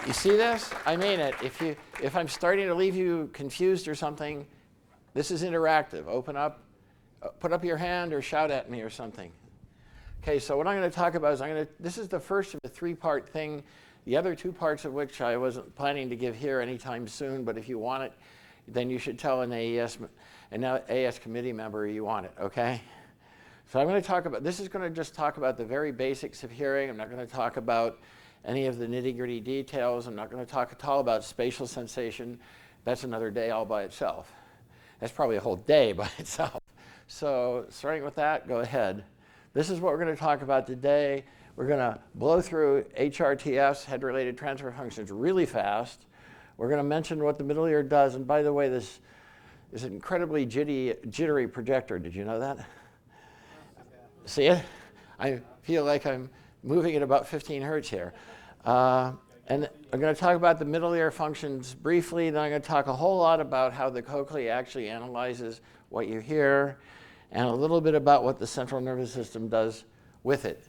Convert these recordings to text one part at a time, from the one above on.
You see this? I mean it. If I'm starting to leave you confused or something, this is interactive. Open up, put up your hand or shout at me or something. Okay, so what I'm going to talk about is this is the first of a three-part thing, the other two parts of which I wasn't planning to give here anytime soon, but if you want it, then you should tell an AES committee member you want it, okay? So I'm going to talk about, this is going to just talk about the very basics of hearing. I'm not going to talk about any of the nitty-gritty details. I'm not going to talk at all about spatial sensation. That's another day all by itself. That's probably a whole day by itself. So starting with that, go ahead. This is what we're going to talk about today. We're going to blow through HRTFs, head-related transfer functions, really fast. We're going to mention what the middle ear does. And by the way, this is an incredibly jittery projector. Did you know that? See it? I feel like I'm moving at about 15 hertz here. And I'm going to talk about the middle ear functions briefly. Then I'm going to talk a whole lot about how the cochlea actually analyzes what you hear, and a little bit about what the central nervous system does with it.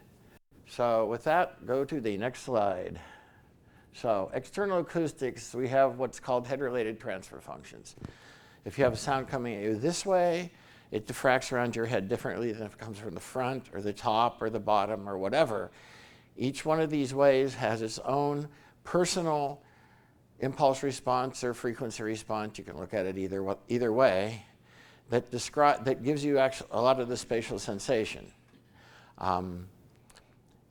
So with that, go to the next slide. So external acoustics, we have what's called head-related transfer functions. If you have a sound coming at you this way, it diffracts around your head differently than if it comes from the front or the top or the bottom or whatever. Each one of these ways has its own personal impulse response or frequency response. You can look at it either way. That gives you actually a lot of the spatial sensation.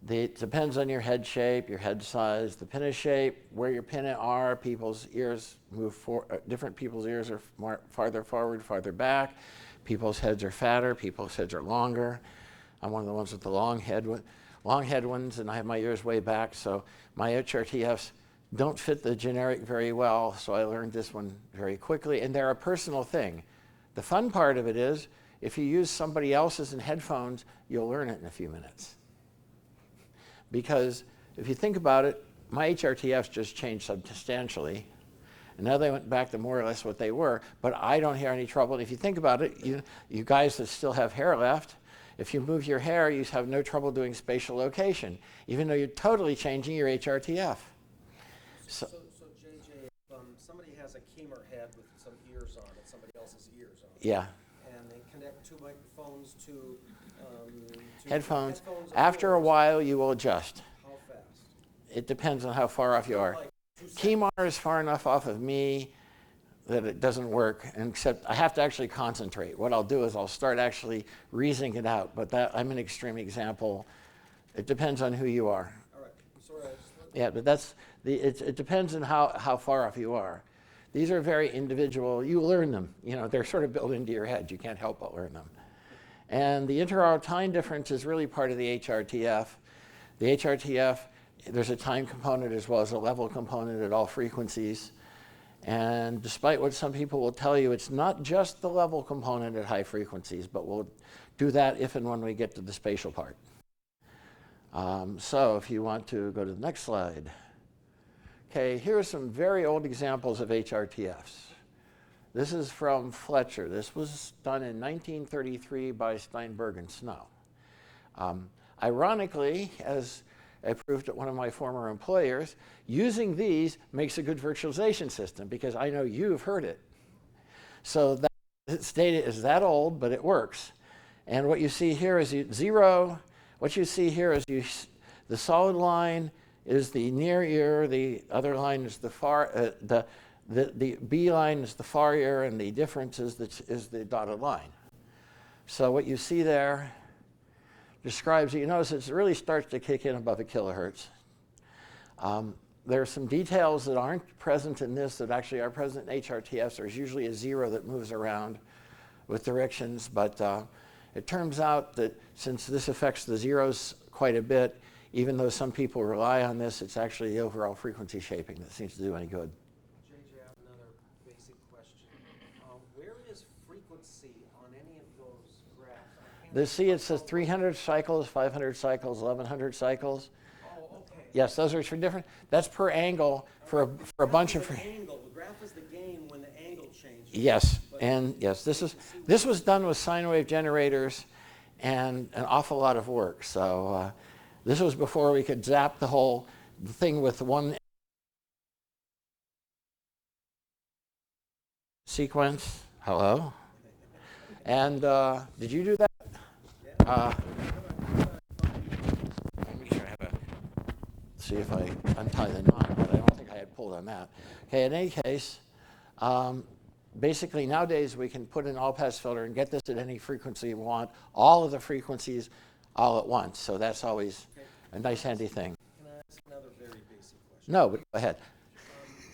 It depends on your head shape, your head size, the pinna shape, where your pinna are. People's ears move different people's ears are farther forward, farther back. People's heads are fatter, people's heads are longer. I'm one of the ones with the long head ones, and I have my ears way back, so my HRTFs don't fit the generic very well, so I learned this one very quickly, and they're a personal thing. The fun part of it is, if you use somebody else's in headphones, you'll learn it in a few minutes. Because if you think about it, my HRTFs just changed substantially, and now they went back to more or less what they were, but I don't hear any trouble. And if you think about it, you guys that still have hair left, if you move your hair, you have no trouble doing spatial location, even though you're totally changing your HRTF. So JJ, if somebody has a Kiemer head with some ears on it, somebody else's ears on it, yeah, and they connect two microphones to headphones. After a while, you will adjust. How fast? It depends on how far off you are. Like Kiemer is far enough off of me that it doesn't work, except I have to actually concentrate. What I'll do is I'll start actually reasoning it out, but I'm an extreme example. It depends on who you are. All right. Sorry, Yeah, but it depends on how far off you are. These are very individual. You learn them. They're sort of built into your head. You can't help but learn them. And the interaural time difference is really part of the HRTF. The HRTF, there's a time component as well as a level component at all frequencies. And despite what some people will tell you, it's not just the level component at high frequencies, but we'll do that if and when we get to the spatial part. So if you want to go to the next slide. Okay, here are some very old examples of HRTFs. This is from Fletcher. This was done in 1933 by Steinberg and Snow. Ironically, as I proved at one of my former employers, using these makes a good virtualization system because I know you've heard it. So that data is that old, but it works. And what you see here is zero. What you see here is the solid line is the near ear, the other line is the far, the B line is the far ear, and the difference is the dotted line. So what you see there describes it. You notice it really starts to kick in above a kilohertz. There are some details that aren't present in this that actually are present in HRTFs. There's usually a zero that moves around with directions, but it turns out that since this affects the zeros quite a bit, even though some people rely on this, it's actually the overall frequency shaping that seems to do any good. JJ, I have another basic question. Where is frequency on any of those graphs? See, it says 300 cycles, 500 cycles, 1100 cycles. Oh, okay. Yes, those are for different. That's per angle for a bunch of. Angle. The graph is the gain when the angle changes. Yes, and yes, this was done with sine wave generators, and an awful lot of work. So this was before we could zap the whole thing with one sequence. Hello. And did you do that? Let me make sure I have see if I untie the knot, but I don't think I had pulled on that. Okay, in any case, basically nowadays we can put an all-pass filter and get this at any frequency you want, all of the frequencies all at once. So that's always a nice handy thing. Can I ask another very basic question? No, but go ahead.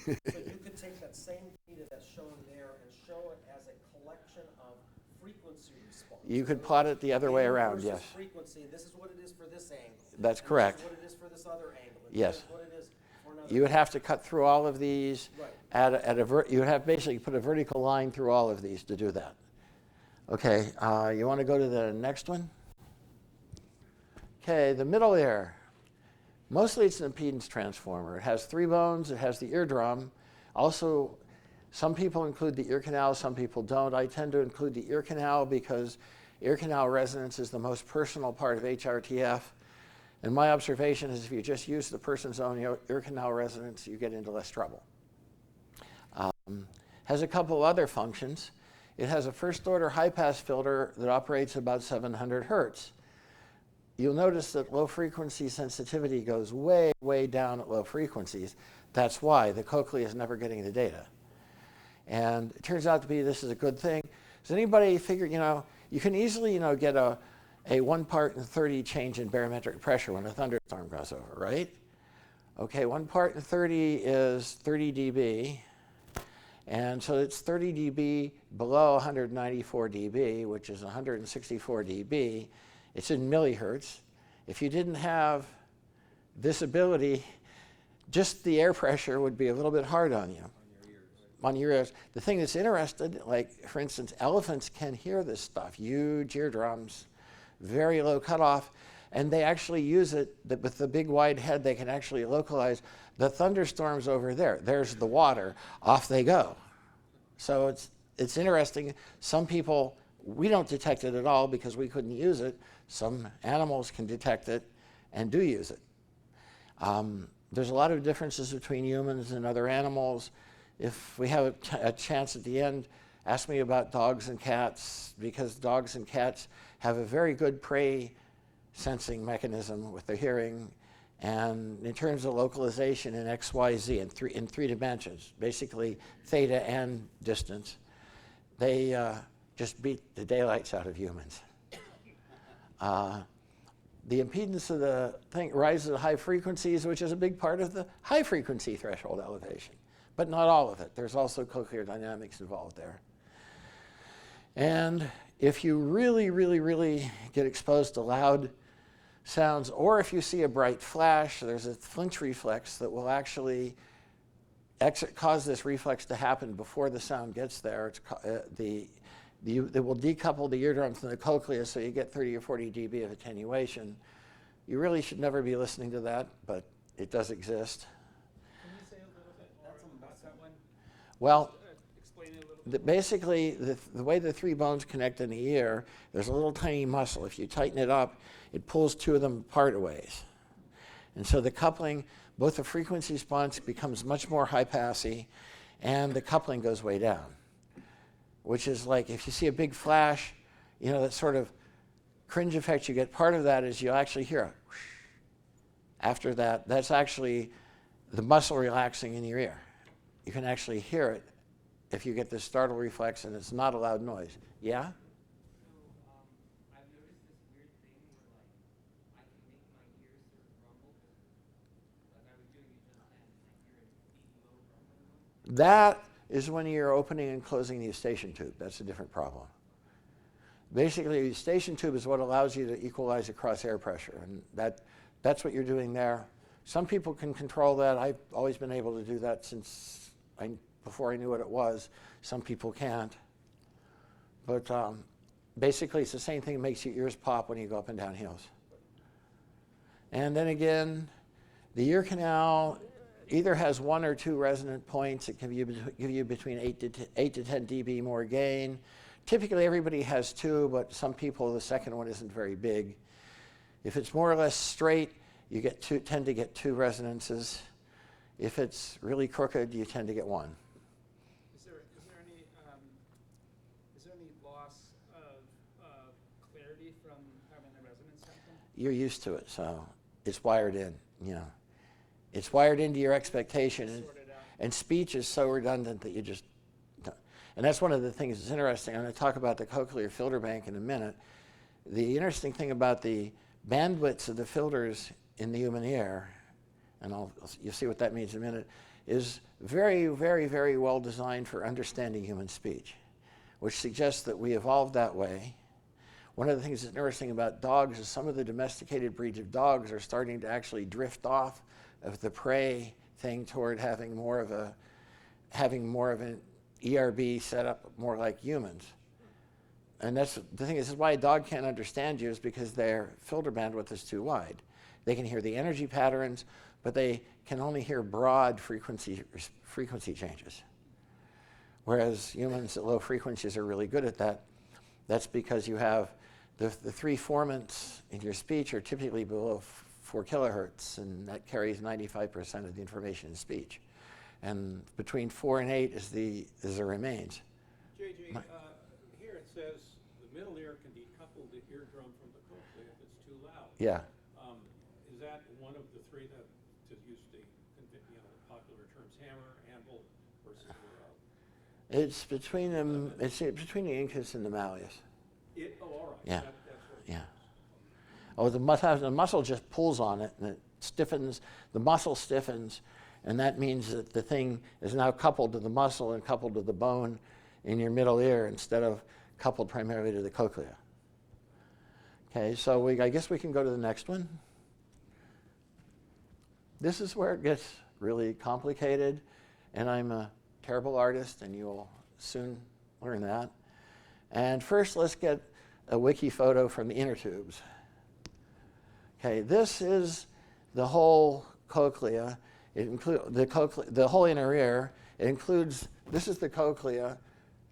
So you could take that same data that's shown there and show it as a collection of frequency response. You could plot it the other way around, yes. Frequency, this is what it is for this angle. That's correct. This is what it is for this other angle. Yes. This is what it is for another You would have to cut through all of these. Right. You would have basically put a vertical line through all of these to do that. Okay, you want to go to the next one? Okay, the middle there. Mostly it's an impedance transformer. It has 3 bones, it has the eardrum. Also, some people include the ear canal, some people don't. I tend to include the ear canal because ear canal resonance is the most personal part of HRTF. And my observation is if you just use the person's own ear canal resonance, you get into less trouble. Has a couple other functions. It has a first order high pass filter that operates about 700 hertz. You'll notice that low frequency sensitivity goes way, way down at low frequencies. That's why the cochlea is never getting the data. And it turns out to be this is a good thing. Does anybody figure, you can easily, get a 1 part in 30 change in barometric pressure when a thunderstorm goes over, right? Okay, 1 part in 30 is 30 dB. And so it's 30 dB below 194 dB, which is 164 dB. It's in millihertz. If you didn't have this ability, just the air pressure would be a little bit hard on you. On your ears. The thing that's interesting, like for instance, elephants can hear this stuff, huge eardrums, very low cutoff, and they actually use it with the big wide head. They can actually localize the thunderstorms over there. There's the water, off they go. So it's interesting. Some people, we don't detect it at all because we couldn't use it. Some animals can detect it and do use it. There's a lot of differences between humans and other animals. If we have a chance at the end, ask me about dogs and cats, because dogs and cats have a very good prey sensing mechanism with their hearing. And in terms of localization in X, Y, Z in three dimensions, basically theta and distance, they just beat the daylights out of humans. The impedance of the thing rises at high frequencies, which is a big part of the high frequency threshold elevation, but not all of it. There's also Cochlea Dynamics involved there. And if you really, really, really get exposed to loud sounds, or if you see a bright flash, there's a flinch reflex that will actually cause this reflex to happen before the sound gets there. It will decouple the eardrum from the cochlea, so you get 30 or 40 dB of attenuation. You really should never be listening to that, but it does exist. Can you say a little bit more about that one? Well, Explain it a little bit. basically, the way the 3 bones connect in the ear, there's a little tiny muscle. If you tighten it up, it pulls 2 of them apart a ways. And so the coupling, both the frequency response becomes much more high-passy, and the coupling goes way down, which is like if you see a big flash, that sort of cringe effect you get. Part of that is you actually hear a whoosh. After that, that's actually the muscle relaxing in your ear. You can actually hear it if you get this startle reflex, and it's not a loud noise. Yeah? So I've noticed this weird thing where I can make my ears sort of rumble. Like I was doing it just then, and I hear a deep low rumbling. That is when you're opening and closing the eustachian tube. That's a different problem. Basically, the eustachian tube is what allows you to equalize across air pressure, and that's what you're doing there. Some people can control that. I've always been able to do that since before I knew what it was. Some people can't. But basically, it's the same thing that makes your ears pop when you go up and down hills. And then again, the ear canal either has 1 or 2 resonant points. It can give you between 8 to 10 dB more gain. Typically, everybody has 2, but some people, the second one isn't very big. If it's more or less straight, you tend to get 2 resonances. If it's really crooked, you tend to get 1. Is there any free from having a resonance sample? You're used to it, so it's wired in, you know. It's wired into your expectation. Sort it out. And speech is so redundant that you just don't. And that's one of the things that's interesting. I'm going to talk about the cochlear filter bank in a minute. The interesting thing about the bandwidths of the filters in the human ear, and you'll see what that means in a minute, is very, very, very well designed for understanding human speech, which suggests that we evolved that way. One of the things that's interesting about dogs is some of the domesticated breeds of dogs are starting to actually drift off of the prey thing toward having more of an ERB set up more like humans. And that's the thing. This is why a dog can't understand you, is because their filter bandwidth is too wide. They can hear the energy patterns, but they can only hear broad frequency changes. Whereas humans at low frequencies are really good at that. That's because you have the three formants in your speech are typically below 4 kilohertz, and that carries 95% of the information in speech. And between 4 and 8 is the remains. JJ, here it says the middle ear can decouple the eardrum from the cochlea if it's too loud. Yeah. Is that one of the three that, to use the popular terms, hammer, anvil, versus It's between them. It's between the incus and the malleus. all right. Yeah. That's what it Yeah. is. Oh, the muscle just pulls on it, and it stiffens. The muscle stiffens, and that means that the thing is now coupled to the muscle and coupled to the bone in your middle ear instead of coupled primarily to the cochlea. Okay, so I guess we can go to the next one. This is where it gets really complicated, and I'm a terrible artist, and you'll soon learn that. And first, let's get a wiki photo from the inner tubes. Okay, this is the whole cochlea. It includes the whole inner ear. It includes, this is the cochlea.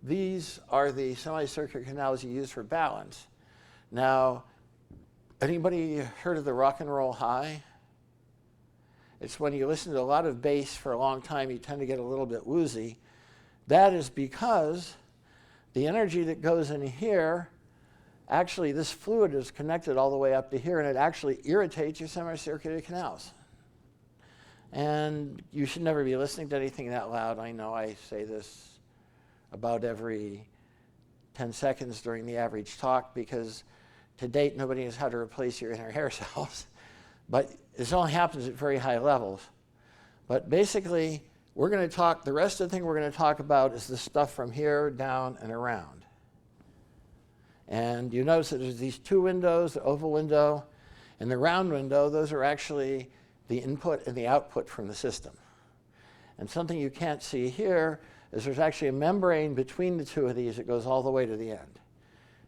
These are the semicircular canals you use for balance. Now, anybody heard of the rock and roll high? It's when you listen to a lot of bass for a long time, you tend to get a little bit woozy. That is because the energy that goes in here, actually this fluid is connected all the way up to here, and it actually irritates your semicircular canals. And you should never be listening to anything that loud. I know I say this about every 10 seconds during the average talk, because to date nobody knows how to replace your inner hair cells. But this only happens at very high levels. But basically, we're going to talk, the rest of the thing we're going to talk about is the stuff from here down and around. And you notice that there's these two windows, the oval window and the round window. Those are actually the input and the output from the system. And something you can't see here is there's actually a membrane between the two of these that goes all the way to the end.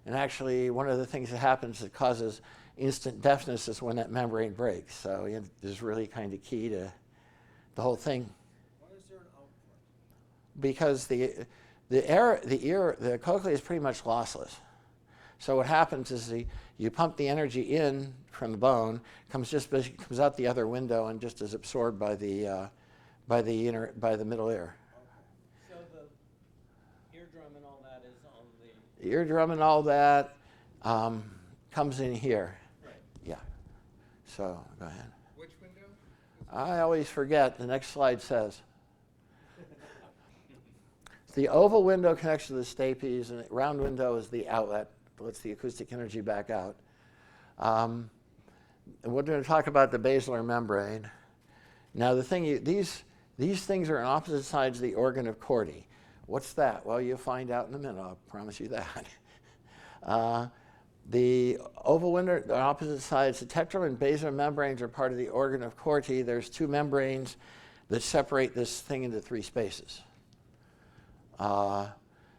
And actually, one of the things that happens that causes instant deafness is when that membrane breaks. So this is really kind of key to the whole thing. Why is there an output? Because the cochlea is pretty much lossless. So what happens is you pump the energy in from the bone, comes out the other window and just is absorbed by the middle ear. Okay. So the eardrum and all that is on the... The eardrum and all that comes in here. Right. Yeah. So go ahead. Which window? I always forget. The next slide says. The oval window connects to the stapes, and the round window is the outlet. Lets the acoustic energy back out. And we're going to talk about the basilar membrane. Now, the thing these things are on opposite sides of the organ of Corti. What's that? Well, you'll find out in a minute. I'll promise you that. The oval window on opposite sides, the tectile and basilar membranes are part of the organ of Corti. There's two membranes that separate this thing into three spaces.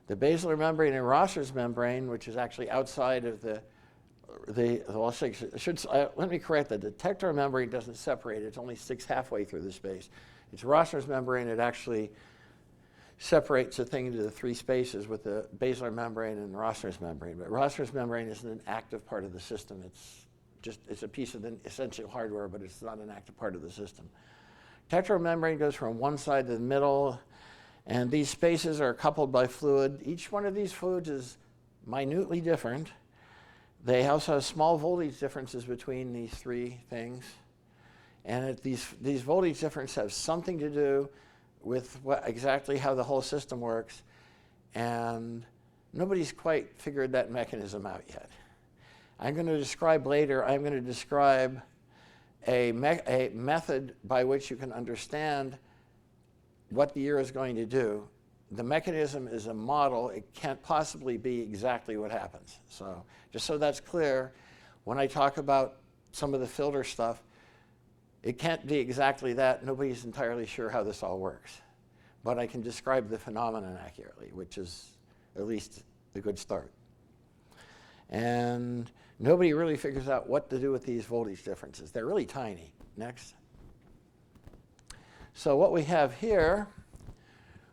The basilar membrane and Rosser's membrane, which is actually outside of let me correct that. The tectile membrane doesn't separate. It only sticks halfway through the space. It's Rosser's membrane. It actually separates the thing into the three spaces with the basilar membrane and Rosser's membrane. But Rosser's membrane isn't an active part of the system. It's a piece of the essential hardware, but it's not an active part of the system. Tectile membrane goes from one side to the middle, and these spaces are coupled by fluid. Each one of these fluids is minutely different. They also have small voltage differences between these three things. And these voltage differences have something to do with exactly how the whole system works. And nobody's quite figured that mechanism out yet. I'm going to describe later, I'm going to describe a method by which you can understand what the ear is going to do. The mechanism is a model. It can't possibly be exactly what happens. So just so that's clear, when I talk about some of the filter stuff, it can't be exactly that. Nobody's entirely sure how this all works. But I can describe the phenomenon accurately, which is at least a good start. And nobody really figures out what to do with these voltage differences. They're really tiny. Next. So what we have here,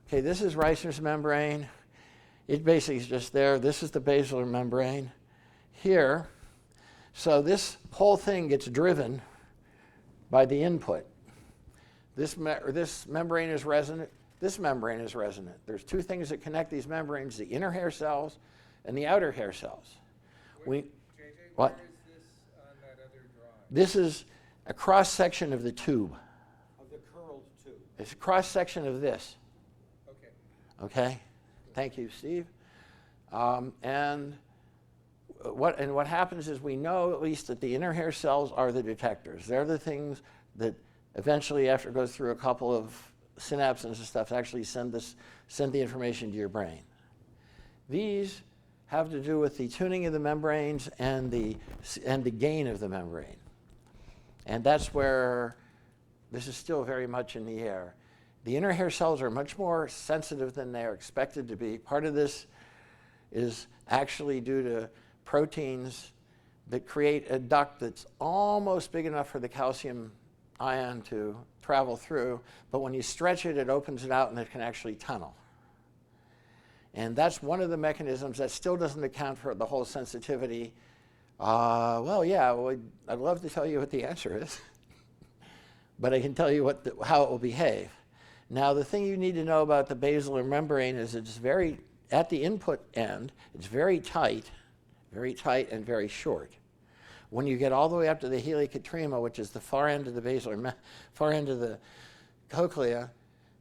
okay, this is Reissner's membrane. It basically is just there. This is the basilar membrane here. So this whole thing gets driven by the input. This membrane is resonant. This membrane is resonant. There's two things that connect these membranes, the inner hair cells and the outer hair cells. JJ, What? where is this on that other drawing? This is a cross-section of the tube. Of the curled tube. It's a cross-section of this. Okay. Okay? Thank you, Steve. And what happens is we know at least that the inner hair cells are the detectors. They're the things that eventually, after it goes through a couple of synapses and stuff, actually send the information to your brain. These have to do with the tuning of the membranes and the gain of the membrane. And that's where this is still very much in the air. The inner hair cells are much more sensitive than they are expected to be. Part of this is actually due to proteins that create a duct that's almost big enough for the calcium ion to travel through, but when you stretch it, it opens it out and it can actually tunnel. And that's one of the mechanisms that still doesn't account for the whole sensitivity. Well, I'd love to tell you what the answer is, but I can tell you how it will behave. Now, the thing you need to know about the basilar membrane is it's very, at the input end, it's very tight and very short. When you get all the way up to the helicotrema, which is the far end of the far end of the cochlea,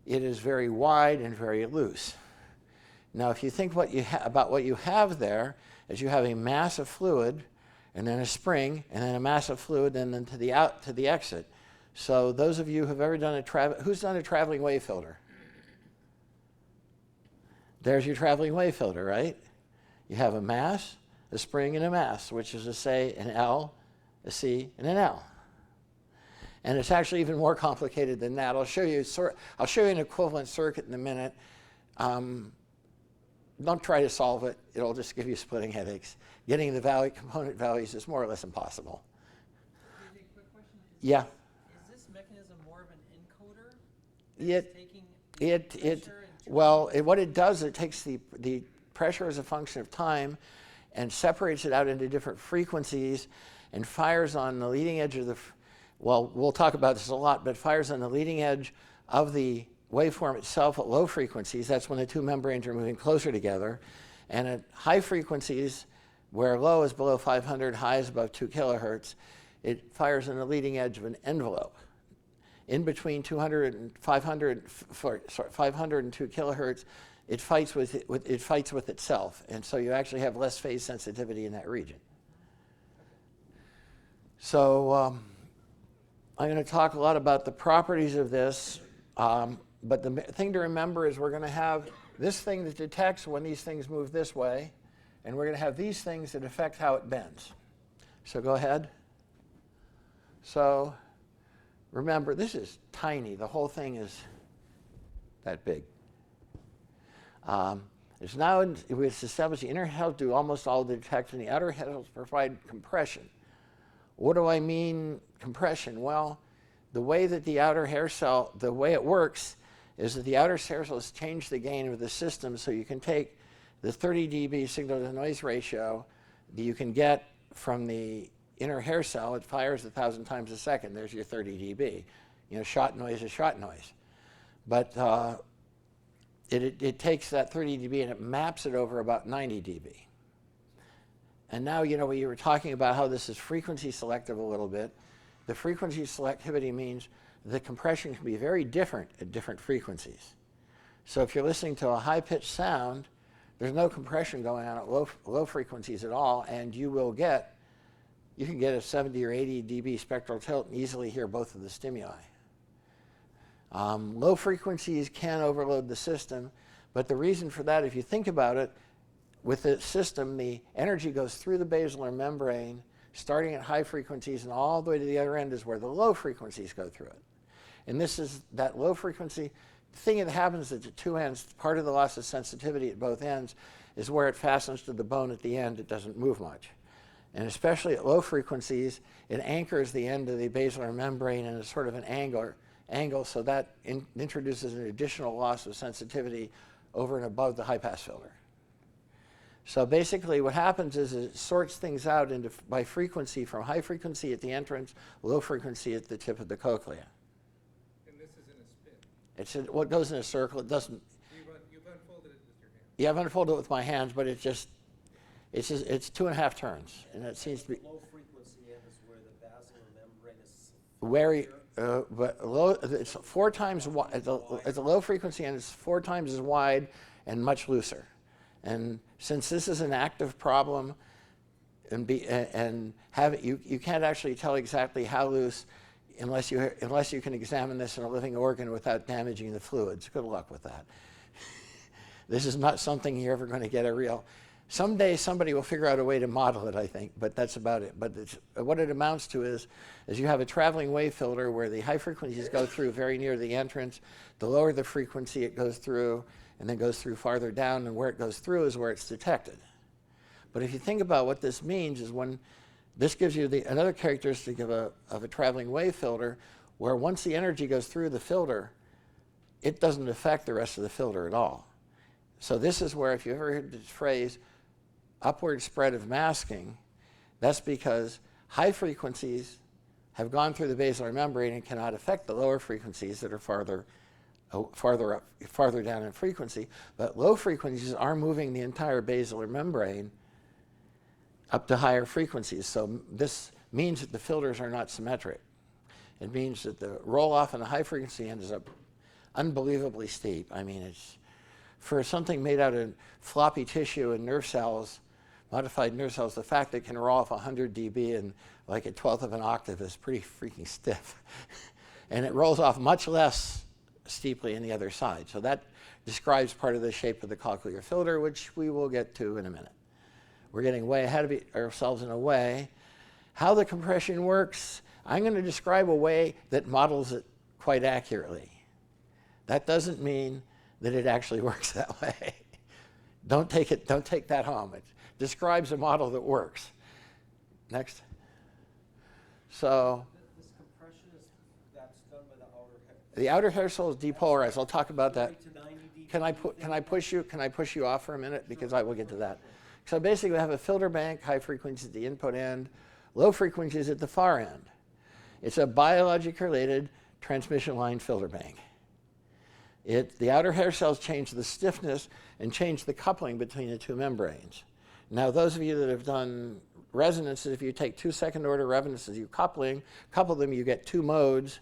it is very wide and very loose. Now, if you think about what you have there, is you have a mass of fluid, and then a spring, and then a mass of fluid, and then to the exit. So those of you who've ever done who's done a traveling wave filter? There's your traveling wave filter, right? You have a mass, a spring, and a mass, which is to say an L, a C, and an L. And it's actually even more complicated than that. I'll show you an equivalent circuit in a minute. Don't try to solve it. It'll just give you splitting headaches. Getting the component values is more or less impossible. JJ, quick question. Yeah. Is this mechanism more of an encoder? What it does, it takes the pressure as a function of time and separates it out into different frequencies and fires on the leading edge of we'll talk about this a lot, but fires on the leading edge of the waveform itself at low frequencies. That's when the two membranes are moving closer together. And at high frequencies, where low is below 500, high is above 2 kilohertz, it fires on the leading edge of an envelope. In between 500 and 2 kilohertz, it fights with itself. And so you actually have less phase sensitivity in that region. So I'm going to talk a lot about the properties of this. But the thing to remember is we're going to have this thing that detects when these things move this way, and we're going to have these things that affect how it bends. So go ahead. So remember, this is tiny. The whole thing is that big. It's established the inner cells do almost all the detection. The outer cells provide compression. What do I mean compression? Well, the way that the outer hair cell, the way it works is that the outer hair cells change the gain of the system, so you can take the 30 dB signal-to-noise ratio that you can get from the inner hair cell. It fires 1,000 times a second. There's your 30 dB. Shot noise is shot noise. But it takes that 30 dB and it maps it over about 90 dB. And now, you know, we were talking about how this is frequency selective a little bit. The frequency selectivity means the compression can be very different at different frequencies. So if you're listening to a high-pitched sound, there's no compression going on at low frequencies at all, and you can get a 70 or 80 dB spectral tilt and easily hear both of the stimuli. Low frequencies can overload the system, but the reason for that, if you think about it, with the system, the energy goes through the basilar membrane, starting at high frequencies, and all the way to the other end is where the low frequencies go through it. And this is that low frequency. The thing that happens at the two ends, part of the loss of sensitivity at both ends, is where it fastens to the bone at the end. It doesn't move much. And especially at low frequencies, it anchors the end of the basilar membrane in a sort of an angle, so that introduces an additional loss of sensitivity over and above the high-pass filter. So basically what happens is it sorts things out by frequency, from high frequency at the entrance, low frequency at the tip of the cochlea. And this is in a spin. What goes in a circle. It doesn't. You've unfolded it with your hand. Yeah, I've unfolded it with my hands, but it's 2.5 turns, and it seems to be Low frequency end is where the basilar membrane is. but low. It's 4 times wide. At the low frequency end, it's 4 times as wide and much looser. And since this is an active problem, you can't actually tell exactly how loose unless you can examine this in a living organ without damaging the fluids. Good luck with that. This is not something you're ever going to get a real. Someday somebody will figure out a way to model it, I think, but that's about it. But what it amounts to is you have a traveling wave filter where the high frequencies go through very near the entrance. The lower the frequency it goes through, and then goes through farther down, and where it goes through is where it's detected. But if you think about what this means is when this gives you another characteristic of a traveling wave filter, where once the energy goes through the filter, it doesn't affect the rest of the filter at all. So this is where, if you ever heard this phrase, upward spread of masking, that's because high frequencies have gone through the basilar membrane and cannot affect the lower frequencies that are farther down in frequency, but low frequencies are moving the entire basilar membrane up to higher frequencies. So this means that the filters are not symmetric. It means that the roll-off on the high frequency end is unbelievably steep. I mean, it's for something made out of floppy tissue and nerve cells, modified nerve cells, the fact that it can roll off 100 dB in like a 1/12 of an octave is pretty freaking stiff. And it rolls off much less steeply in the other side. So that describes part of the shape of the cochlear filter, which we will get to in a minute. We're getting way ahead of ourselves in a way. How the compression works, I'm going to describe a way that models it quite accurately. That doesn't mean that it actually works that way. Don't take that home. It describes a model that works. Next. So This compression that's done by the outer hair. the outer hair cell is depolarized. I'll talk about that. 30 to 90 dB. Can I push you off for a minute, because I will get to that. So basically we have a filter bank, high frequencies at the input end, low frequencies at the far end. It's a biologically related transmission line filter bank. The outer hair cells change the stiffness and change the coupling between the two membranes. Now, those of you that have done resonances, if you take 2 second-order resonances, you couple them, you get 2 modes,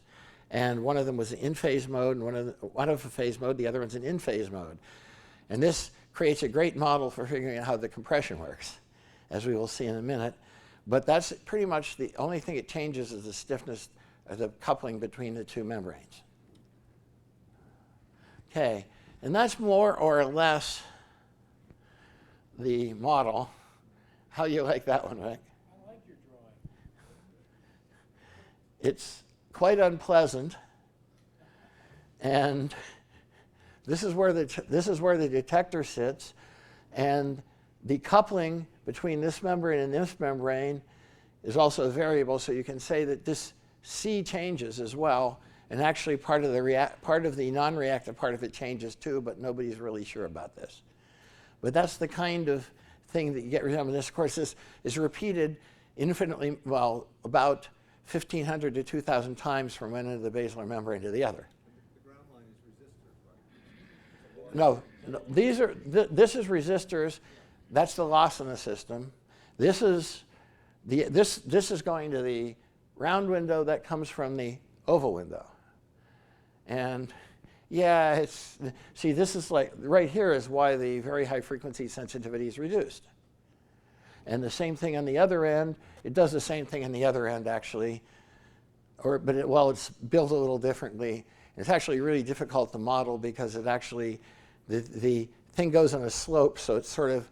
and one of them was an in-phase mode, and one of a phase mode, the other one's an in-phase mode. And this creates a great model for figuring out how the compression works, as we will see in a minute. But that's pretty much the only thing it changes is the stiffness of the coupling between the two membranes. Okay, and that's more or less the model. How you like that one, Rick? I like your drawing. It's quite unpleasant, and this is where the detector sits, and the coupling between this membrane and this membrane is also variable, so you can say that this C changes as well. And actually part of the non-reactive part of it changes too, but nobody's really sure about this. But that's the kind of thing that you get rid of. And this, of course, this is repeated infinitely, well, about 1,500 to 2,000 times from one end of the basilar membrane to the other. The ground line is resistors, right? No, this is resistors. That's the loss in the system. This is this is going to the round window that comes from the oval window. And yeah, see, this is like, right here is why the very high frequency sensitivity is reduced. And the same thing on the other end, it does the same thing on the other end actually, but it's built a little differently. It's actually really difficult to model because it actually, the thing goes on a slope, so it's sort of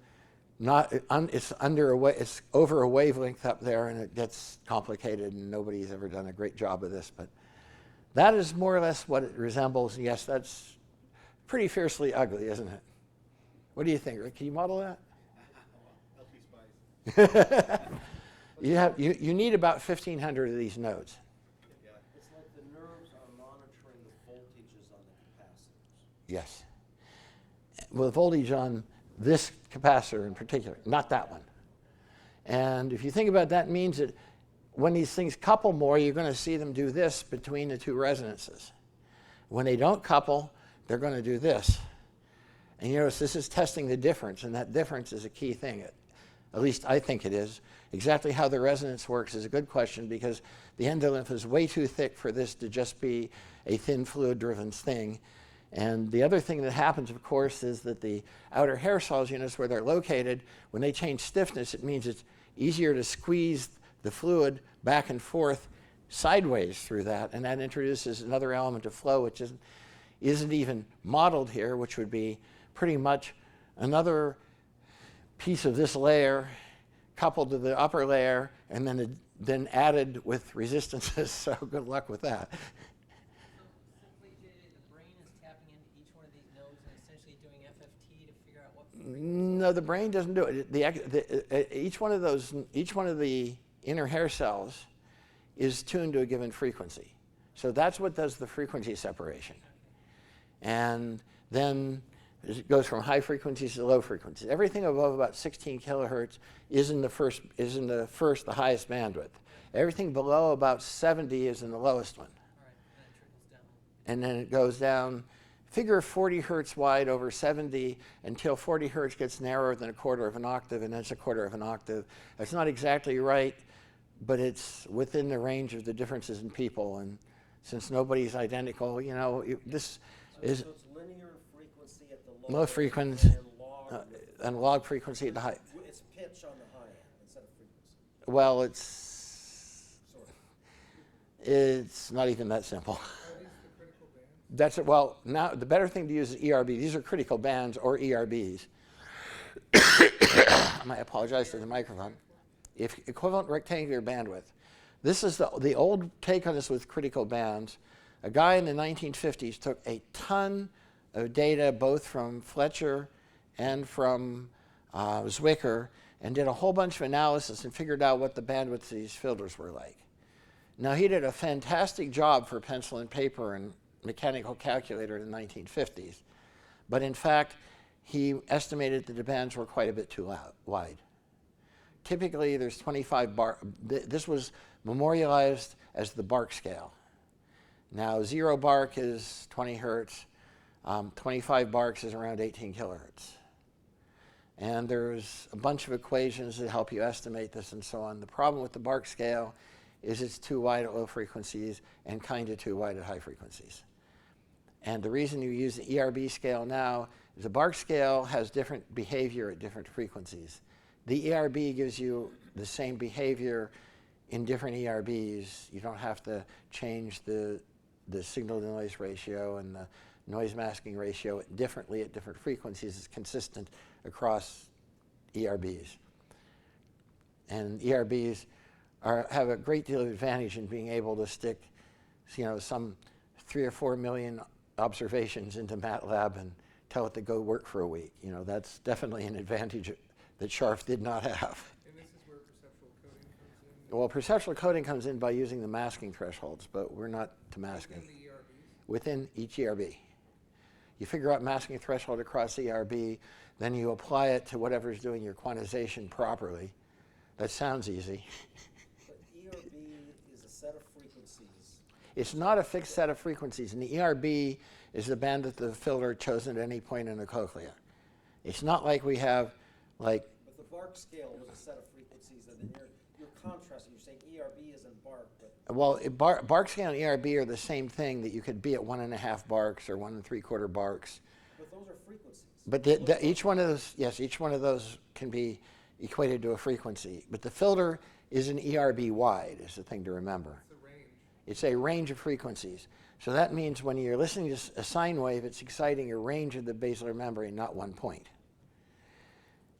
not, it's over a wavelength up there, and it gets complicated, and nobody's ever done a great job of this, but that is more or less what it resembles. Yes, that's pretty fiercely ugly, isn't it? What do you think, Rick? Can you model that? You need about 1,500 of these nodes. It's like the nerves are monitoring the voltages on the capacitors. Yes. Well, voltage on this capacitor in particular, not that one. And if you think about that, it means that when these things couple more, you're going to see them do this between the two resonances. When they don't couple, they're going to do this. And you notice this is testing the difference, and that difference is a key thing. At least I think it is. Exactly how the resonance works is a good question, because the endolymph is way too thick for this to just be a thin fluid-driven thing. And the other thing that happens, of course, is that the outer hair cells, you notice where they're located, when they change stiffness, it means it's easier to squeeze the fluid back and forth sideways through that, and that introduces another element of flow which isn't even modeled here, which would be pretty much another piece of this layer coupled to the upper layer and then added with resistances. So good luck with that. Simply, the brain is tapping into each one of these nodes and essentially doing FFT to figure out what. No, the brain doesn't do it. Each one of the inner hair cells is tuned to a given frequency. So that's what does the frequency separation. And then it goes from high frequencies to low frequencies. Everything above about 16 kilohertz is in the highest bandwidth. Everything below about 70 is in the lowest one. All right, and then it trickles down. And then it goes down, figure 40 hertz wide over 70 until 40 hertz gets narrower than a quarter of an octave, and then it's a quarter of an octave. That's not exactly right, but it's within the range of the differences in people. And since nobody's identical, you know, this is So it's linear frequency at the low low frequency and log and log frequency at the high. It's pitch on the high end instead of frequency. Well, it's Sort of. it's not even that simple. What is the critical band? That's it. Well, now the better thing to use is ERB. These are critical bands or ERBs. I apologize to the microphone. If equivalent rectangular bandwidth. This is the old take on this with critical bands. A guy in the 1950s took a ton of data both from Fletcher and from Zwicker and did a whole bunch of analysis and figured out what the bandwidths of these filters were like. Now, he did a fantastic job for pencil and paper and mechanical calculator in the 1950s, but in fact, he estimated that the bands were quite a bit too wide. Typically, there's 25 bar. This was memorialized as the bark scale. Now, 0 bark is 20 hertz. 25 barks is around 18 kilohertz. And there's a bunch of equations that help you estimate this and so on. The problem with the bark scale is it's too wide at low frequencies and kind of too wide at high frequencies. And the reason you use the ERB scale now is the bark scale has different behavior at different frequencies. The ERB gives you the same behavior in different ERBs. You don't have to change the signal-to-noise ratio and the noise masking ratio differently at different frequencies. It's consistent across ERBs. And ERBs have a great deal of advantage in being able to stick, some 3 or 4 million observations into MATLAB and tell it to go work for a week. That's definitely an advantage that Scharf did not have. And this is where perceptual coding comes in? Well, perceptual coding comes in by using the masking thresholds, but we're not to masking. Within the ERBs? Within each ERB. You figure out masking threshold across the ERB, then you apply it to whatever's doing your quantization properly. That sounds easy. But ERB is a set of frequencies. It's not a fixed set of frequencies, and the ERB is the bandwidth of the filter chosen at any point in the cochlea. It's not like we have, But the Vark scale was a set of frequencies frequencies, and then you're contrasting, you're saying ERB is in bark, but Well, bark scale and ERB are the same thing, that you could be at 1.5 barks or 1 3/4 barks. but those are frequencies. But each one of those, yes, each one of those can be equated to a frequency. But the filter is an ERB wide, is the thing to remember. It's the range. It's a range of frequencies. So that means when you're listening to a sine wave, it's exciting a range of the basilar membrane, not one point.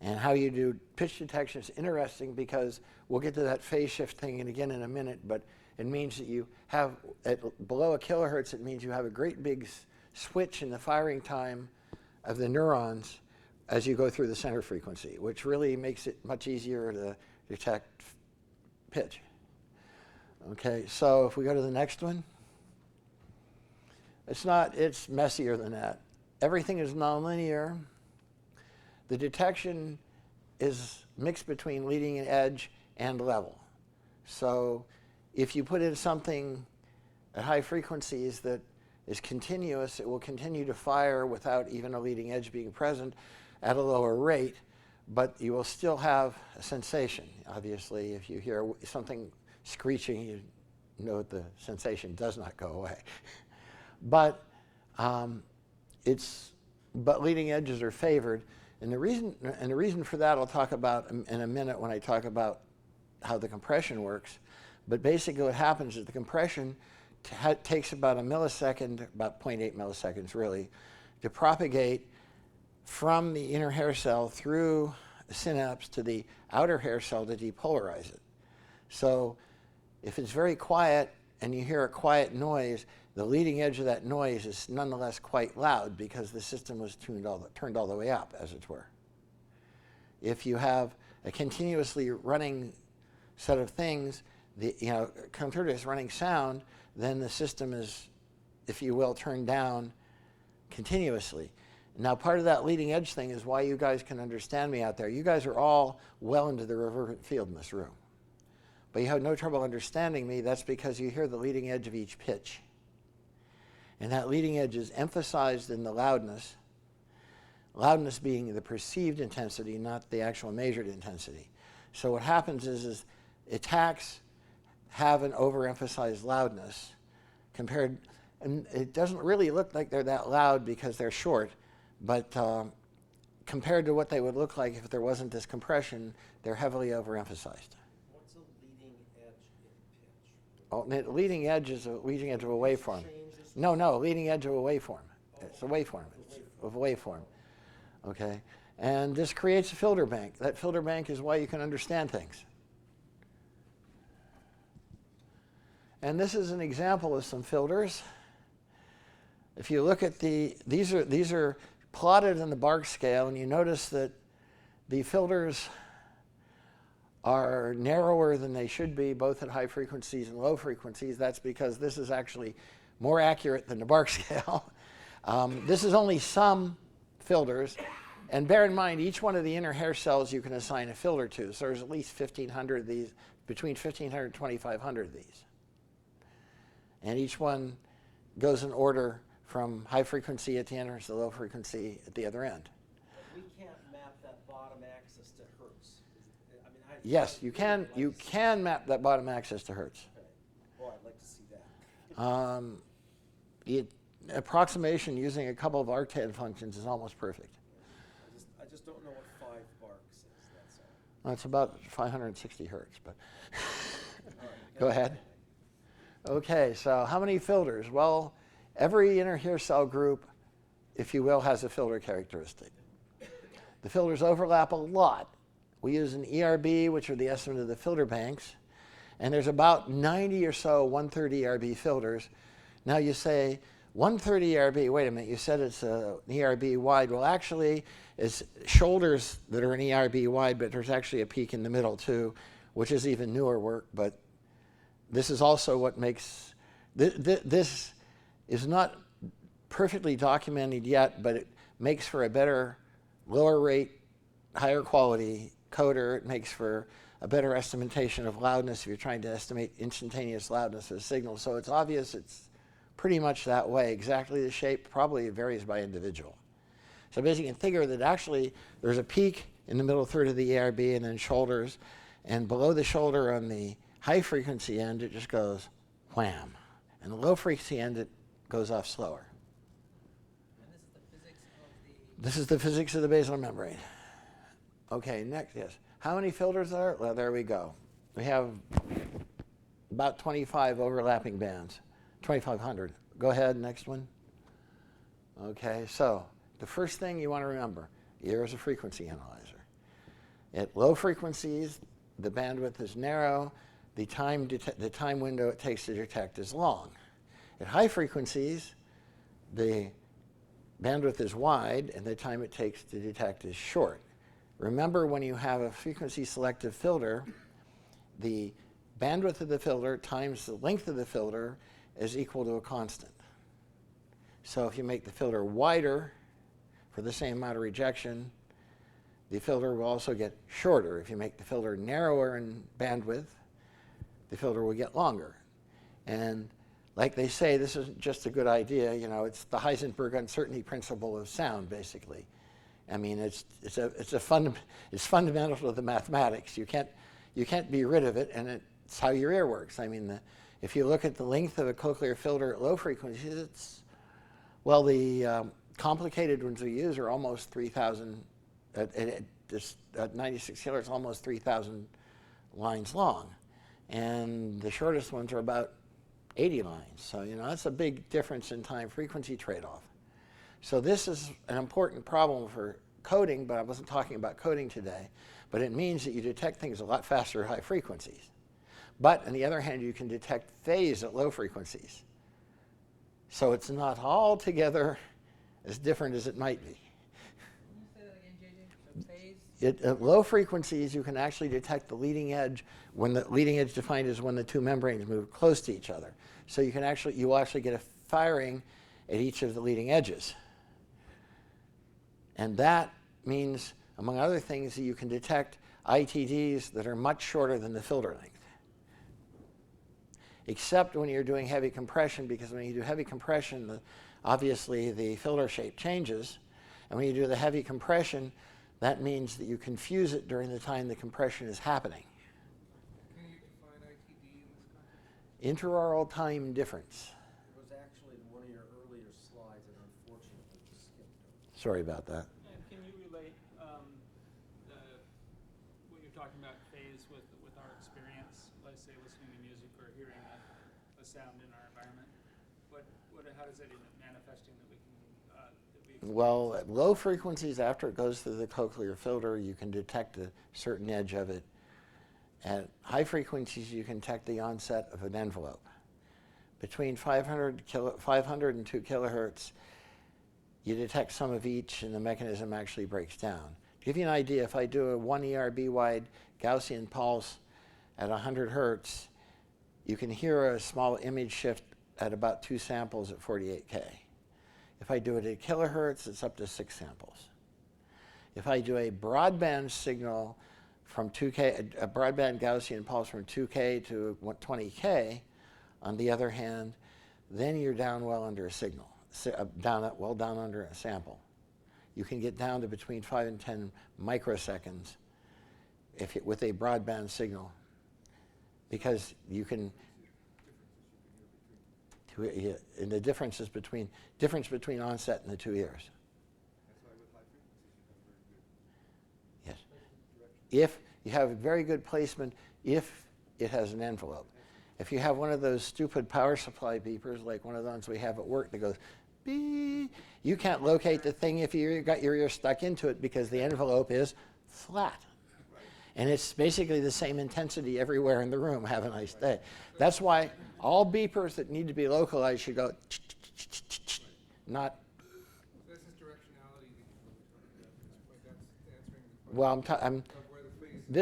And how you do pitch detection is interesting, because we'll get to that phase shift thing again in a minute, but it means that you have, below a kilohertz, it means you have a great big switch in the firing time of the neurons as you go through the center frequency, which really makes it much easier to detect pitch. Okay, so if we go to the next one, it's messier than that. Everything is nonlinear. The detection is mixed between leading edge and level. So if you put in something at high frequencies that is continuous, it will continue to fire without even a leading edge being present at a lower rate, but you will still have a sensation. Obviously, if you hear something screeching, you know the sensation does not go away. But leading edges are favored, and the reason for that I'll talk about in a minute when I talk about how the compression works. But basically, what happens is the compression takes about a millisecond, about 0.8 milliseconds really, to propagate from the inner hair cell through the synapse to the outer hair cell to depolarize it. So if it's very quiet and you hear a quiet noise, the leading edge of that noise is nonetheless quite loud, because the system was turned all the way up, as it were. If you have a continuously running set of things, continuous running sound, then the system is, if you will, turned down continuously. Now, part of that leading edge thing is why you guys can understand me out there. You guys are all well into the reverberant field in this room. But you have no trouble understanding me. That's because you hear the leading edge of each pitch. And that leading edge is emphasized in the loudness, loudness being the perceived intensity, not the actual measured intensity. So what happens is attacks have an overemphasized loudness compared, and it doesn't really look like they're that loud because they're short, but compared to what they would look like if there wasn't this compression, they're heavily overemphasized. What's a leading edge in pitch? Oh, leading edge is a leading edge of a waveform. No, leading edge of a waveform. It's a waveform. It's a waveform. Okay? And this creates a filter bank. That filter bank is why you can understand things. And this is an example of some filters. If you look at these are plotted in the bark scale, and you notice that the filters are narrower than they should be, both at high frequencies and low frequencies. That's because this is actually more accurate than the bark scale. This is only some filters. And bear in mind, each one of the inner hair cells you can assign a filter to. So there's at least 1,500 of these, between 1,500 and 2,500 of these. And each one goes in order from high frequency at the end to low frequency at the other end. But we can't map that bottom axis to hertz. I mean, Yes, you can. You can map that bottom axis to hertz. Okay. Boy, I'd like to see that. Approximation using a couple of arctan functions is almost perfect. I just don't know what 5 barks is. That's all. Well, it's about 560 hertz, but All right, go ahead. Okay, so how many filters? Well, every inner hair cell group, if you will, has a filter characteristic. The filters overlap a lot. We use an ERB, which are the estimate of the filter banks, and there's about 90 or so 1/3 ERB filters. Now you say, 1/3 ERB, wait a minute, you said it's an ERB wide. Well, actually, it's shoulders that are an ERB wide, but there's actually a peak in the middle too, which is even newer work, but this is also what makes, this is not perfectly documented yet, but it makes for a better, lower rate, higher quality coder. It makes for a better estimation of loudness if you're trying to estimate instantaneous loudness of a signal. So it's obvious it's pretty much that way. Exactly the shape probably varies by individual. So basically you can figure that actually there's a peak in the middle third of the ERB and then shoulders, And below the shoulder on the high frequency end, it just goes wham. And the low frequency end, it goes off slower. And this is the physics of the... This is the physics of the basilar membrane. Okay, next, yes. How many filters are there? Well, there we go. We have about 25 overlapping bands, 2,500. Go ahead, next one. Okay, so the first thing you want to remember, ear is a frequency analyzer. At low frequencies, the bandwidth is narrow, the time window it takes to detect is long. At high frequencies, the bandwidth is wide and the time it takes to detect is short. Remember, when you have a frequency selective filter, the bandwidth of the filter times the length of the filter is equal to a constant. So if you make the filter wider for the same amount of rejection, the filter will also get shorter. If you make the filter narrower in bandwidth, the filter will get longer. And like they say, this isn't just a good idea. You know, it's the Heisenberg uncertainty principle of sound, basically. I mean, it's fundamental to the mathematics. You can't be rid of it, and it's how your ear works. I mean, if you look at the length of a cochlear filter at low frequencies, well, the complicated ones we use are almost 3,000. At 96 kilohertz, almost 3,000 lines long, and the shortest ones are about 80 lines. So you know that's a big difference in time-frequency trade-off. So this is an important problem for coding, but I wasn't talking about coding today. But it means that you detect things a lot faster at high frequencies. But on the other hand, you can detect phase at low frequencies. So it's not altogether as different as it might be. Can you say that again, JJ? So phase? At low frequencies, you can actually detect the leading edge, when the leading edge defined as when the two membranes move close to each other. So you will actually get a firing at each of the leading edges. And that means, among other things, that you can detect ITDs that are much shorter than the filter length. Except when you're doing heavy compression, because when you do heavy compression, obviously the filter shape changes. And when you do the heavy compression, that means that you confuse it during the time the compression is happening. Can you define ITD in this context? Interaural time difference. It was actually in one of your earlier slides and unfortunately you skipped it. Sorry about that. And can you relate what you're talking about phase with our experience, let's say listening to music or hearing a sound in our environment? How does that end up manifesting that we can Well, at low frequencies, after it goes through the cochlear filter, you can detect a certain edge of it. At high frequencies, you can detect the onset of an envelope. Between 500 and 2 kilohertz, you detect some of each, and the mechanism actually breaks down. To give you an idea, if I do a 1 ERB wide Gaussian pulse at 100 hertz, you can hear a small image shift at about 2 samples at 48K. If I do it at kilohertz, it's up to 6 samples. If I do a broadband signal from 2K, a broadband Gaussian pulse from 2K to 20K, on the other hand, then you're down well under a signal, well down under a sample. You can get down to between 5 and 10 microseconds with a broadband signal, because you can. And the difference between onset and the 2 ears. That's why with high frequencies you have very good. Yes. If you have very good placement, if it has an envelope. If you have one of those stupid power supply beepers, like one of the ones we have at work that goes beep, you can't locate the thing if you got your ear stuck into it because the envelope is flat. And it's basically the same intensity everywhere in the room. Have a nice day. That's why all beepers that need to be localized should go not. So this is directionality that you're talking about at this point. That's answering the question Well, of where the phase is.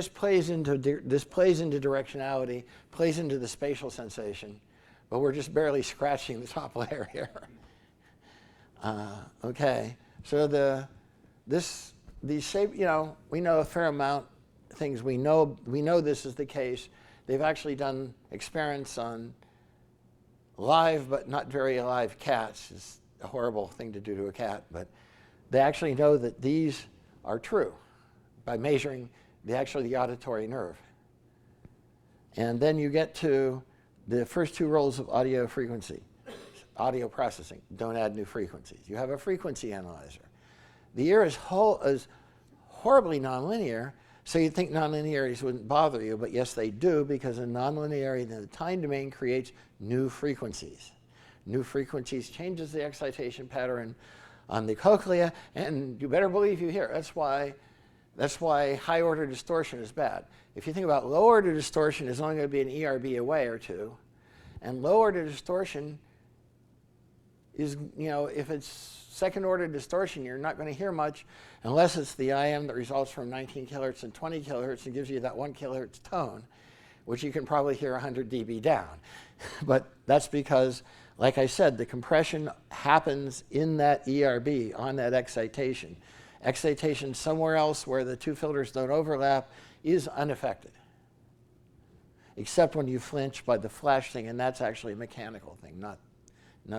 this plays into directionality, plays into the spatial sensation, but we're just barely scratching the top layer here. Okay, so these shape, we know a fair amount of things. We know this is the case. They've actually done experiments on live but not very alive cats. It's a horrible thing to do to a cat, but they actually know that these are true by measuring the auditory nerve. And then you get to the first two roles of audio frequency, audio processing. Don't add new frequencies. You have a frequency analyzer. The ear is horribly nonlinear, so you'd think nonlinearities wouldn't bother you, but yes, they do, because a nonlinearity in the time domain creates new frequencies. New frequencies changes the excitation pattern on the cochlea, and you better believe you hear. That's why high order distortion is bad. If you think about low order distortion, is only going to be an ERB away or two, and low order distortion is, if it's second order distortion, you're not going to hear much unless it's the IM that results from 19 kilohertz and 20 kilohertz and gives you that 1 kilohertz tone, which you can probably hear 100 dB down. But that's because, like I said, the compression happens in that ERB, on that excitation. Excitation somewhere else where the two filters don't overlap is unaffected, except when you flinch by the flash thing, and that's actually a mechanical thing, not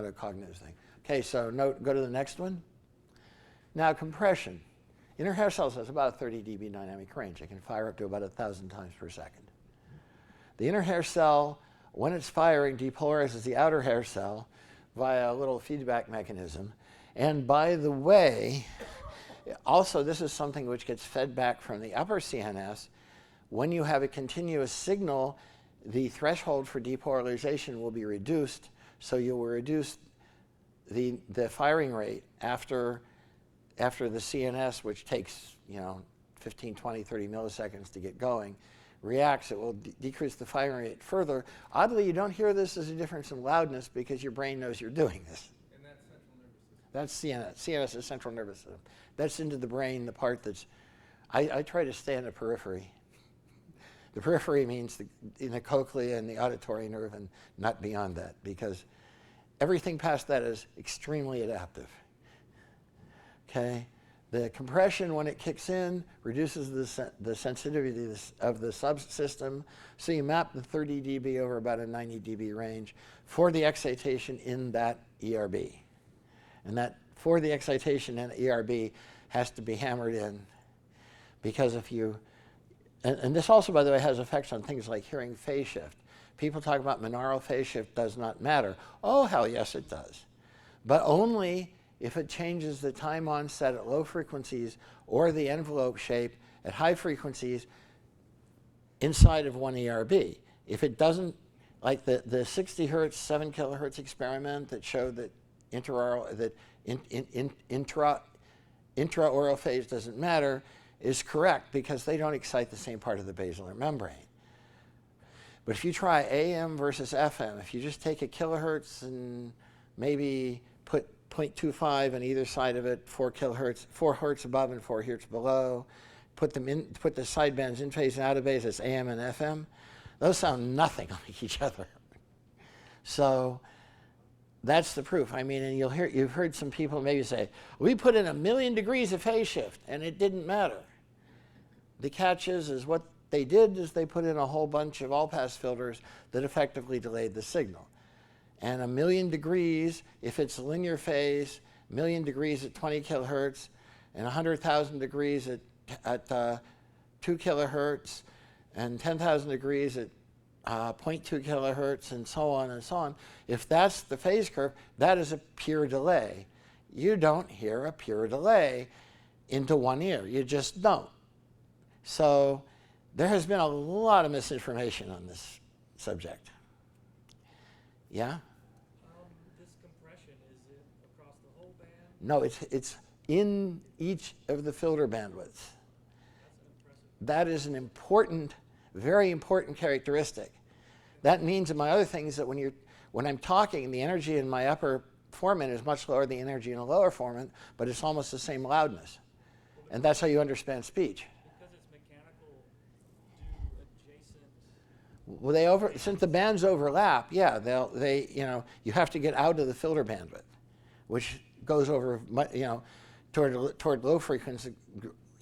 a cognitive thing. Okay, so go to the next one. Now, compression. Inner hair cells has about a 30 dB dynamic range. It can fire up to about 1,000 times per second. The inner hair cell, when it's firing, depolarizes the outer hair cell via a little feedback mechanism. And by the way, also this is something which gets fed back from the upper CNS. When you have a continuous signal, the threshold for depolarization will be reduced, so you will reduce the firing rate after the CNS, which takes 15, 20, 30 milliseconds to get going, reacts. It will decrease the firing rate further. Oddly, you don't hear this as a difference in loudness because your brain knows you're doing this. And that's central nervous system. That's CNS. CNS is central nervous system. That's into the brain, the part that's... I try to stay in the periphery. The periphery means in the cochlea and the auditory nerve, and not beyond that, because everything past that is extremely adaptive. Okay? The compression, when it kicks in, reduces the sensitivity of the subsystem. So you map the 30 dB over about a 90 dB range for the excitation in that ERB. And that for the excitation in ERB has to be hammered in, because if you... And this also, by the way, has effects on things like hearing phase shift. People talk about monaural phase shift does not matter. Oh, hell yes, it does. But only if it changes the time onset at low frequencies or the envelope shape at high frequencies inside of one ERB. If it doesn't, like the 60 hertz, 7 kilohertz experiment that showed that intraoral phase doesn't matter, is correct, because they don't excite the same part of the basilar membrane. But if you try AM versus FM, if you just take a kilohertz and maybe put 0.25 on either side of it, 4 kilohertz, 4 hertz above and 4 hertz below, put the sidebands in phase and out of phase as AM and FM, those sound nothing like each other. So that's the proof. I mean, and you've heard some people maybe say, we put in 1,000,000 degrees of phase shift and it didn't matter. The catch is what they did is they put in a whole bunch of all-pass filters that effectively delayed the signal. And 1,000,000 degrees, if it's a linear phase, 1,000,000 degrees at 20 kilohertz, and 100,000 degrees at 2 kilohertz, and 10,000 degrees at 0.2 kilohertz, and so on and so on. If that's the phase curve, that is a pure delay. You don't hear a pure delay into one ear. You just don't. So there has been a lot of misinformation on this subject. Yeah? This compression, is it across the whole band? No, it's in each of the filter bandwidths. That's impressive. That is an important, very important characteristic. That means, among other things, that when I'm talking, the energy in my upper formant is much lower than the energy in the lower formant, but it's almost the same loudness. And that's how you understand speech. Because it's mechanical, do adjacent... Well, since the bands overlap, yeah, you have to get out of the filter bandwidth, which goes over, toward low frequency,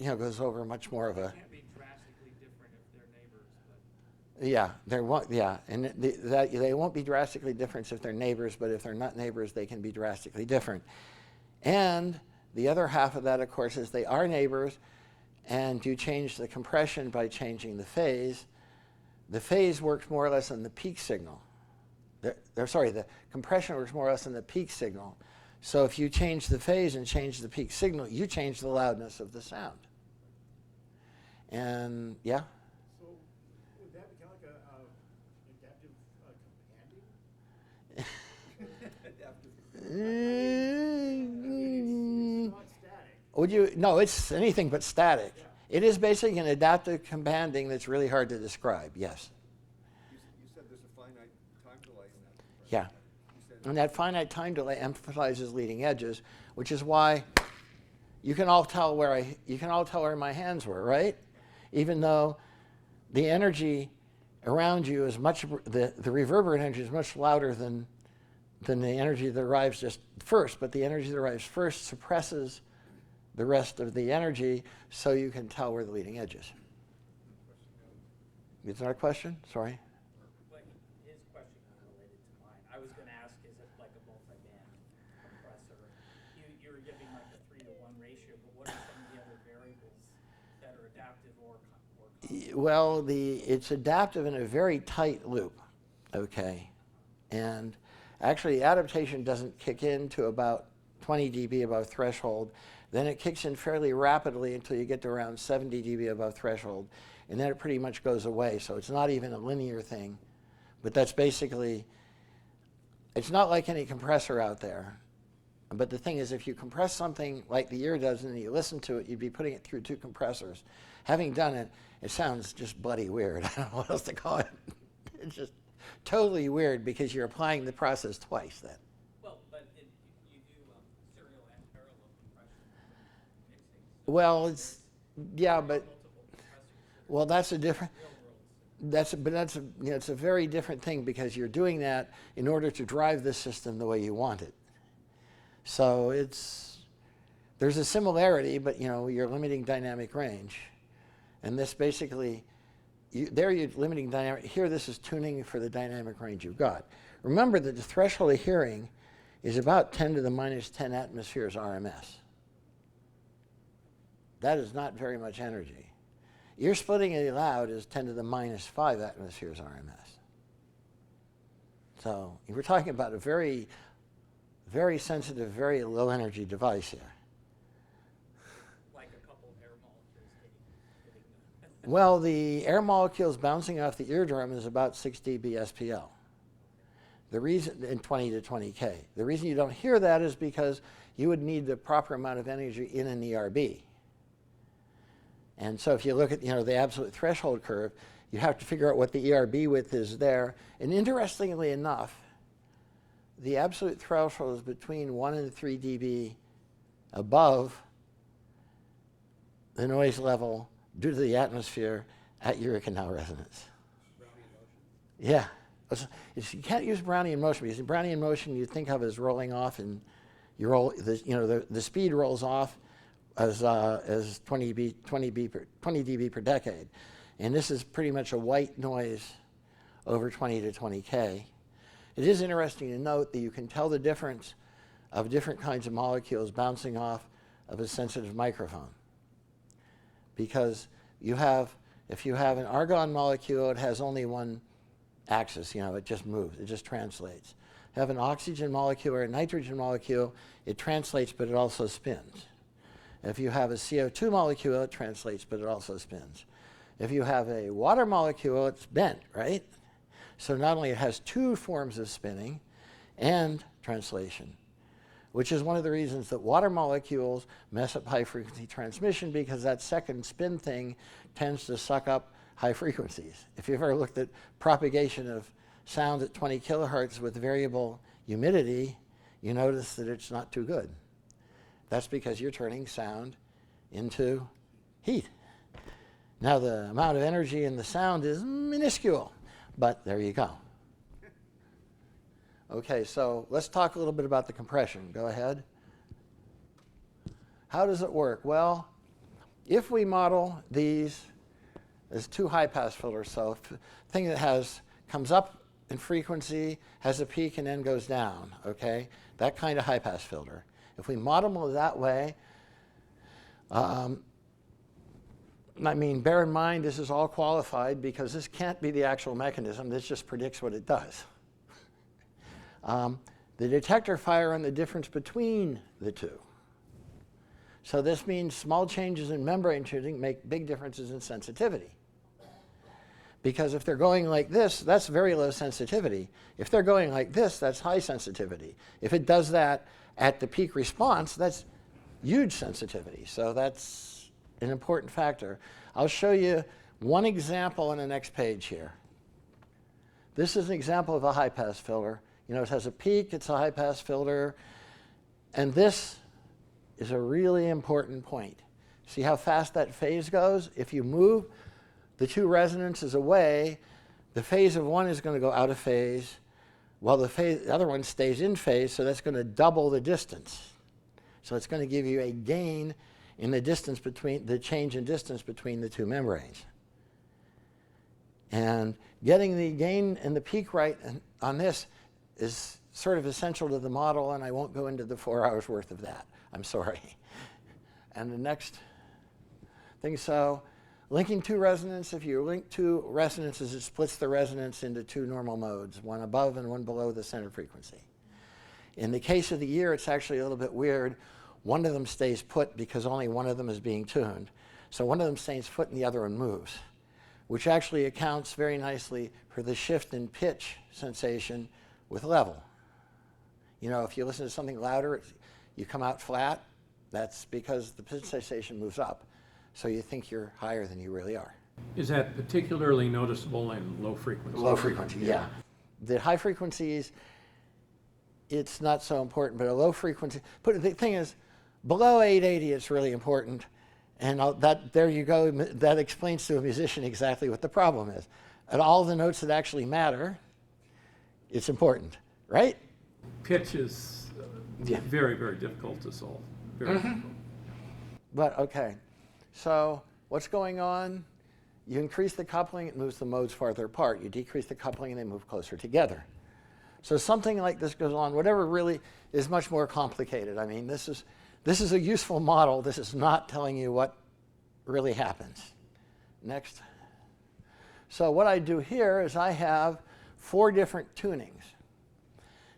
goes over much more of a... Can't be drastically different if they're neighbors, but... Yeah, they won't be drastically different if they're neighbors, but if they're not neighbors, they can be drastically different. And the other half of that, of course, is they are neighbors, and you change the compression by changing the phase. the phase works more or less on the peak signal. The compression works more or less on the peak signal. So if you change the phase and change the peak signal, you change the loudness of the sound. And yeah? So would that be kind of like a adaptive companding? It's not static. Would you? No, it's anything but static. Yeah. It is basically an adaptive companding that's really hard to describe, yes. You said there's a finite time delay in that. Right? Yeah. You said And that finite time delay emphasizes leading edges, which is why you can all tell where my hands were, right? Even though the energy around you is much, the reverberant energy is much louder than the energy that arrives just first, but the energy that arrives first suppresses the rest of the energy, so you can tell where the leading edge is. Is there a question? Sorry. But his question is related to mine. I was going to ask, is it like a multi-band compressor? You were giving like a 3-to-1 ratio, but what are some of the other variables that are adaptive or constant? Well, it's adaptive in a very tight loop, okay? And actually, adaptation doesn't kick in to about 20 dB above threshold. Then it kicks in fairly rapidly until you get to around 70 dB above threshold. And then it pretty much goes away. So it's not even a linear thing. But that's basically, it's not like any compressor out there. But the thing is, if you compress something like the ear does and you listen to it, you'd be putting it through 2 compressors. Having done it, it sounds just bloody weird. I don't know what else to call it. It's just totally weird because you're applying the process twice then. Well, but you do serial and parallel compression mixing. So Well, it's, yeah, but, multiple compressors. well, that's a different, Real world. it's a very different thing because you're doing that in order to drive the system the way you want it. So there's a similarity, but you're limiting dynamic range. And this basically, you're limiting dynamic, here this is tuning for the dynamic range you've got. Remember that the threshold of hearing is about 10 to the minus 10 atmospheres RMS. That is not very much energy. Ear splittingly loud is 10 to the minus 5 atmospheres RMS. So we're talking about a very, very sensitive, very low energy device here. Like a couple air molecules hitting the Well, the air molecules bouncing off the eardrum is about 6 dB SPL. The reason, in 20 to 20K. The reason you don't hear that is because you would need the proper amount of energy in an ERB. And so if you look at the absolute threshold curve, you have to figure out what the ERB width is there. And interestingly enough, the absolute threshold is between 1 and 3 dB above the noise level due to the atmosphere at ear canal resonance. Yeah. You can't use Brownian motion because Brownian motion you think of as rolling off, and you roll the speed rolls off as 20 dB per decade, and this is pretty much a white noise over 20 to 20K. It is interesting to note that you can tell the difference of different kinds of molecules bouncing off of a sensitive microphone, because if you have an argon molecule, it has only one axis, it just moves, it just translates. You have an oxygen molecule or a nitrogen molecule, it translates, but it also spins. If you have a CO2 molecule, it translates, but it also spins. If you have a water molecule, it's bent, right? So not only it has 2 forms of spinning and translation, which is one of the reasons that water molecules mess up high frequency transmission, because that second spin thing tends to suck up high frequencies. If you've ever looked at propagation of sound at 20 kilohertz with variable humidity, you notice that it's not too good. That's because you're turning sound into heat. Now the amount of energy in the sound is minuscule, but there you go. Okay, so let's talk a little bit about the compression. Go ahead. How does it work? Well, if we model these as 2 high-pass filters, so a thing that comes up in frequency, has a peak, and then goes down, okay? That kind of high-pass filter. If we model it that way, I mean, bear in mind, this is all qualified because this can't be the actual mechanism. This just predicts what it does. The detector fire on the difference between the two. So this means small changes in membrane tuning make big differences in sensitivity. Because if they're going like this, that's very low sensitivity. If they're going like this, that's high sensitivity. If it does that at the peak response, that's huge sensitivity. So that's an important factor. I'll show you one example on the next page here. This is an example of a high-pass filter. You know, it has a peak, it's a high-pass filter. And this is a really important point. See how fast that phase goes? If you move the two resonances away, the phase of one is going to go out of phase, while the other one stays in phase, so that's going to double the distance. So it's going to give you a gain in the distance between, the change in distance between the two membranes. And getting the gain and the peak right on this is sort of essential to the model, and I won't go into the 4 hours worth of that. I'm sorry. And the next thing, so linking two resonances, if you link two resonances, it splits the resonance into two normal modes, one above and one below the center frequency. In the case of the ear, it's actually a little bit weird. One of them stays put because only one of them is being tuned. So one of them stays put and the other one moves, which actually accounts very nicely for the shift in pitch sensation with level. You know, if you listen to something louder, you come out flat, that's because the pitch sensation moves up. So you think you're higher than you really are. Is that particularly noticeable in low frequency? Low frequency, yeah. The high frequencies, it's not so important, but a low frequency, but the thing is, below 880 it's really important, and there you go, that explains to a musician exactly what the problem is. At all the notes that actually matter, it's important, right? Pitch is very, very difficult to solve. Very difficult. But okay, so what's going on? You increase the coupling, it moves the modes farther apart. You decrease the coupling and they move closer together. So something like this goes on, whatever really is much more complicated. I mean, this is a useful model. This is not telling you what really happens. Next. So what I do here is I have 4 different tunings.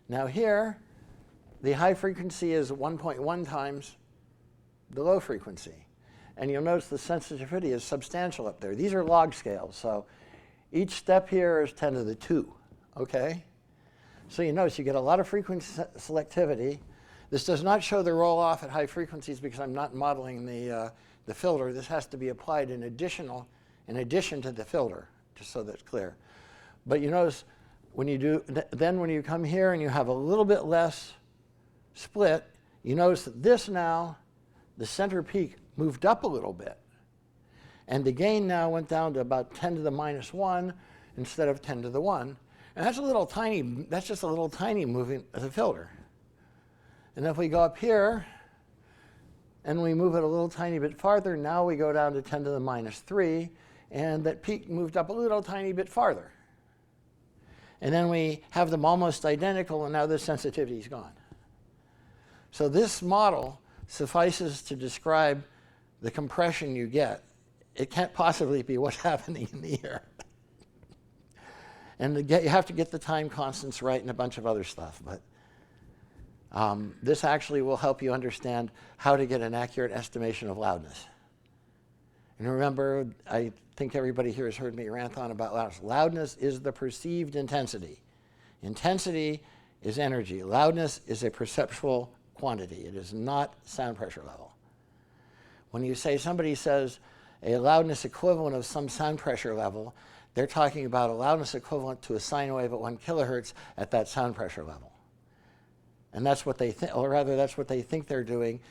Now here, the high frequency is 1.1 times the low frequency. And you'll notice the sensitivity is substantial up there. These are log scales, so each step here is 10 to the 2, okay? So you notice you get a lot of frequency selectivity. This does not show the roll-off at high frequencies because I'm not modeling the filter. This has to be applied in addition to the filter, just so that's clear. But you notice when you do, then when you come here and you have a little bit less split, you notice that this now, the center peak moved up a little bit. And the gain now went down to about 10 to the minus 1 instead of 10 to the 1. And that's a little tiny, that's just a little tiny moving of the filter. And if we go up here and we move it a little tiny bit farther, now we go down to 10 to the minus 3, and that peak moved up a little tiny bit farther. And then we have them almost identical, and now the sensitivity is gone. So this model suffices to describe the compression you get. It can't possibly be what's happening in the ear. And you have to get the time constants right and a bunch of other stuff. But this actually will help you understand how to get an accurate estimation of loudness. And remember, I think everybody here has heard me rant on about loudness. Loudness is the perceived intensity. Intensity is energy. Loudness is a perceptual quantity. It is not sound pressure level. When you say somebody says a loudness equivalent of some sound pressure level, they're talking about a loudness equivalent to a sine wave at 1 kilohertz at that sound pressure level. And that's what they think, or rather that's what they think they're doing.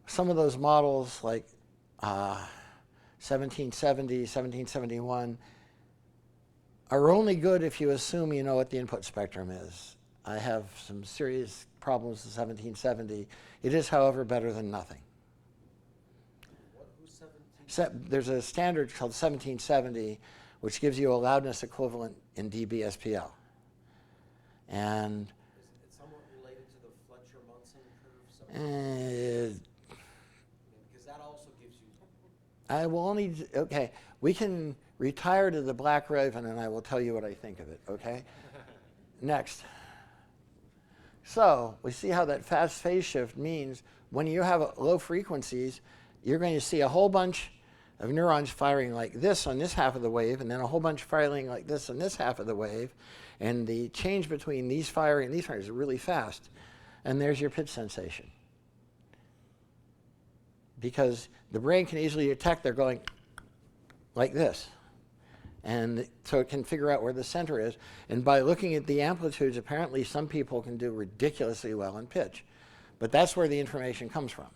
Some of those models like 1770, 1771 are only good if you assume you know what the input spectrum is. I have some serious problems with 1770. It is, however, better than nothing. Who's 17? There's a standard called 1770, which gives you a loudness equivalent in dB SPL. And Is it somewhat related to the Fletcher-Munson curve? Because that also gives you. I will only, okay, we can retire to the Black Raven and I will tell you what I think of it, okay? Next. So we see how that fast phase shift means when you have low frequencies, you're going to see a whole bunch of neurons firing like this on this half of the wave, and then a whole bunch firing like this on this half of the wave. And the change between these firing and these firing is really fast. And there's your pitch sensation. Because the brain can easily detect they're going like this. And so it can figure out where the center is. And by looking at the amplitudes, apparently some people can do ridiculously well in pitch. But that's where the information comes from.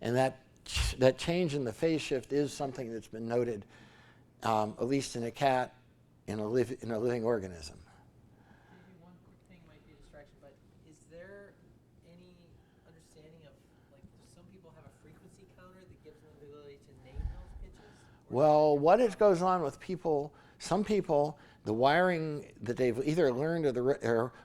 And that change in the phase shift is something that's been noted, at least in a cat, in a living organism. Maybe one quick thing might be a distraction, but is there any understanding of, like, do some people have a frequency counter that gives them the ability to name those pitches? Well, what goes on with people, some people, the wiring that they've either learned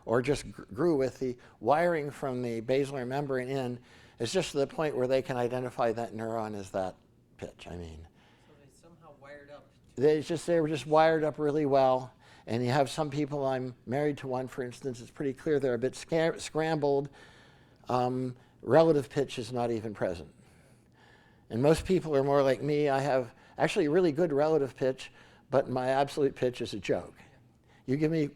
or just grew with, the wiring from the basilar membrane in, is just to the point where they can identify that neuron as that pitch. I mean, So they somehow wired up. they were just wired up really well. And you have some people, I'm married to one, for instance, it's pretty clear they're a bit scrambled. Relative pitch is not even present. And most people are more like me. I have actually really good relative pitch, but my absolute pitch is a joke. You give me,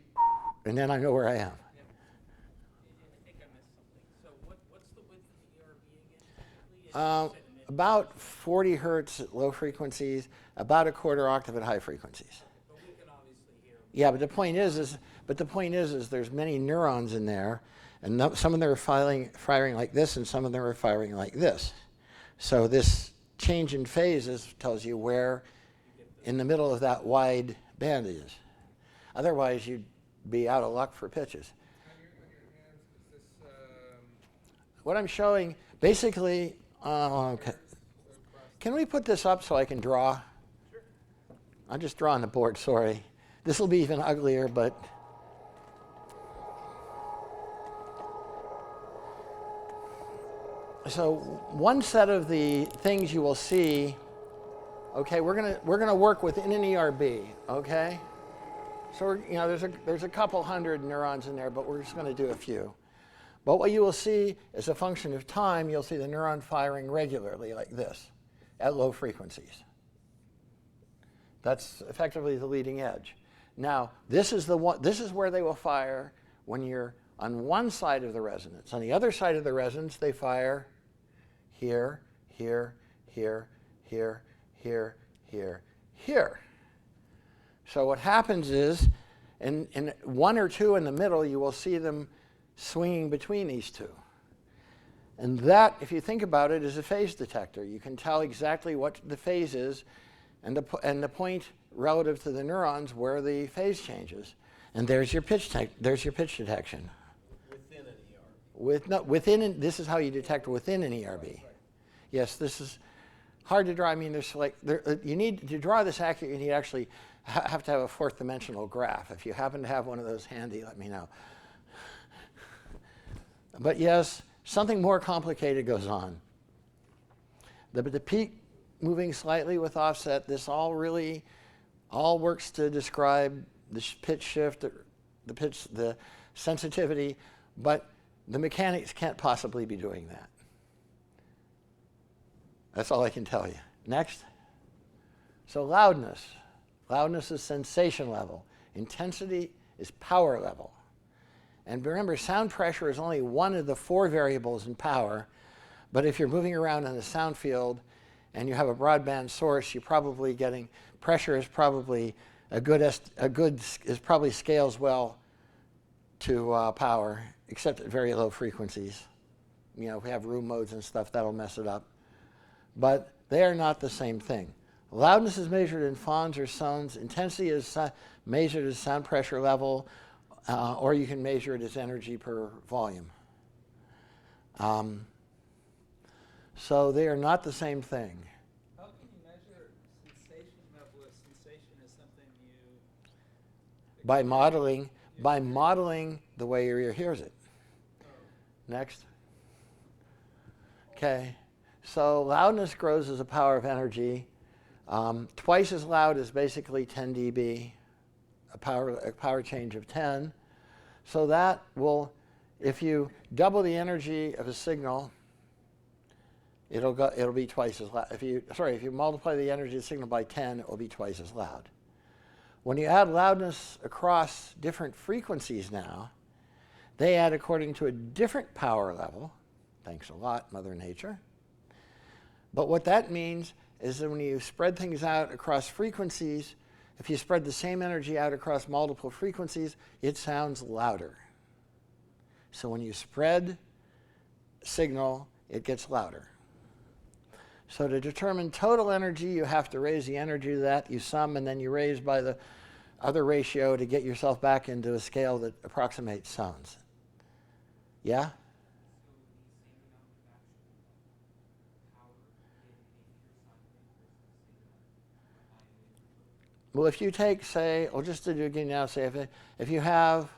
and then I know where I am. I think I missed something. So what's the width of the ERB again? Typically? About 40 hertz at low frequencies, about a quarter octave at high frequencies. But we can obviously hear. Yeah, but the point is there's many neurons in there, and some of them are firing like this, and some of them are firing like this. So this change in phases tells you where in the middle of that wide band it is. Otherwise, you'd be out of luck for pitches. On your hands, is this, What I'm showing, basically, okay. Can we put this up so I can draw? Sure. I'll just draw on the board, sorry. This will be even uglier, but. So one set of the things you will see, okay, we're gonna work within an ERB, okay? So there's a couple hundred neurons in there, but we're just gonna do a few. But what you will see as a function of time, you'll see the neuron firing regularly like this at low frequencies. That's effectively the leading edge. Now, this is where they will fire when you're on one side of the resonance. On the other side of the resonance, they fire here, here, here, here, here, here, here. So what happens is, in one or two in the middle, you will see them swinging between these two. And that, if you think about it, is a phase detector. You can tell exactly what the phase is and the point relative to the neurons where the phase changes. And there's your pitch detection. Within an ERB. This is how you detect within an ERB. Yes, this is hard to draw. I mean, you need to draw this accurate. You need actually have to have a fourth dimensional graph. If you happen to have one of those handy, let me know. But yes, something more complicated goes on. The peak moving slightly with offset. This all works to describe the pitch shift, the sensitivity, but the mechanics can't possibly be doing that. That's all I can tell you. Next. So loudness. Loudness is sensation level. Intensity is power level. And remember, sound pressure is only one of the 4 variables in power. But if you're moving around in a sound field and you have a broadband source, you're probably getting pressure is probably probably scales well to power, except at very low frequencies. You know, if we have room modes and stuff, that'll mess it up. But they are not the same thing. Loudness is measured in fons or sons. Intensity is measured as sound pressure level, or you can measure it as energy per volume. So they are not the same thing. How can you measure sensation level if sensation is something you... By modeling the way your ear hears it. Next. Okay. So loudness grows as a power of energy. Twice as loud is basically 10 dB, a power change of 10. So that will, if you double the energy of a signal, it'll be twice as loud. If you multiply the energy of the signal by 10, it will be twice as loud. When you add loudness across different frequencies now, they add according to a different power level. Thanks a lot, Mother Nature. But what that means is that when you spread things out across frequencies, if you spread the same energy out across multiple frequencies, it sounds louder. So when you spread signal, it gets louder. So to determine total energy, you have to raise the energy to that, you sum, and then you raise by the other ratio to get yourself back into a scale that approximates sounds. Yeah? Well, if you take, say, just to do again now, say if you have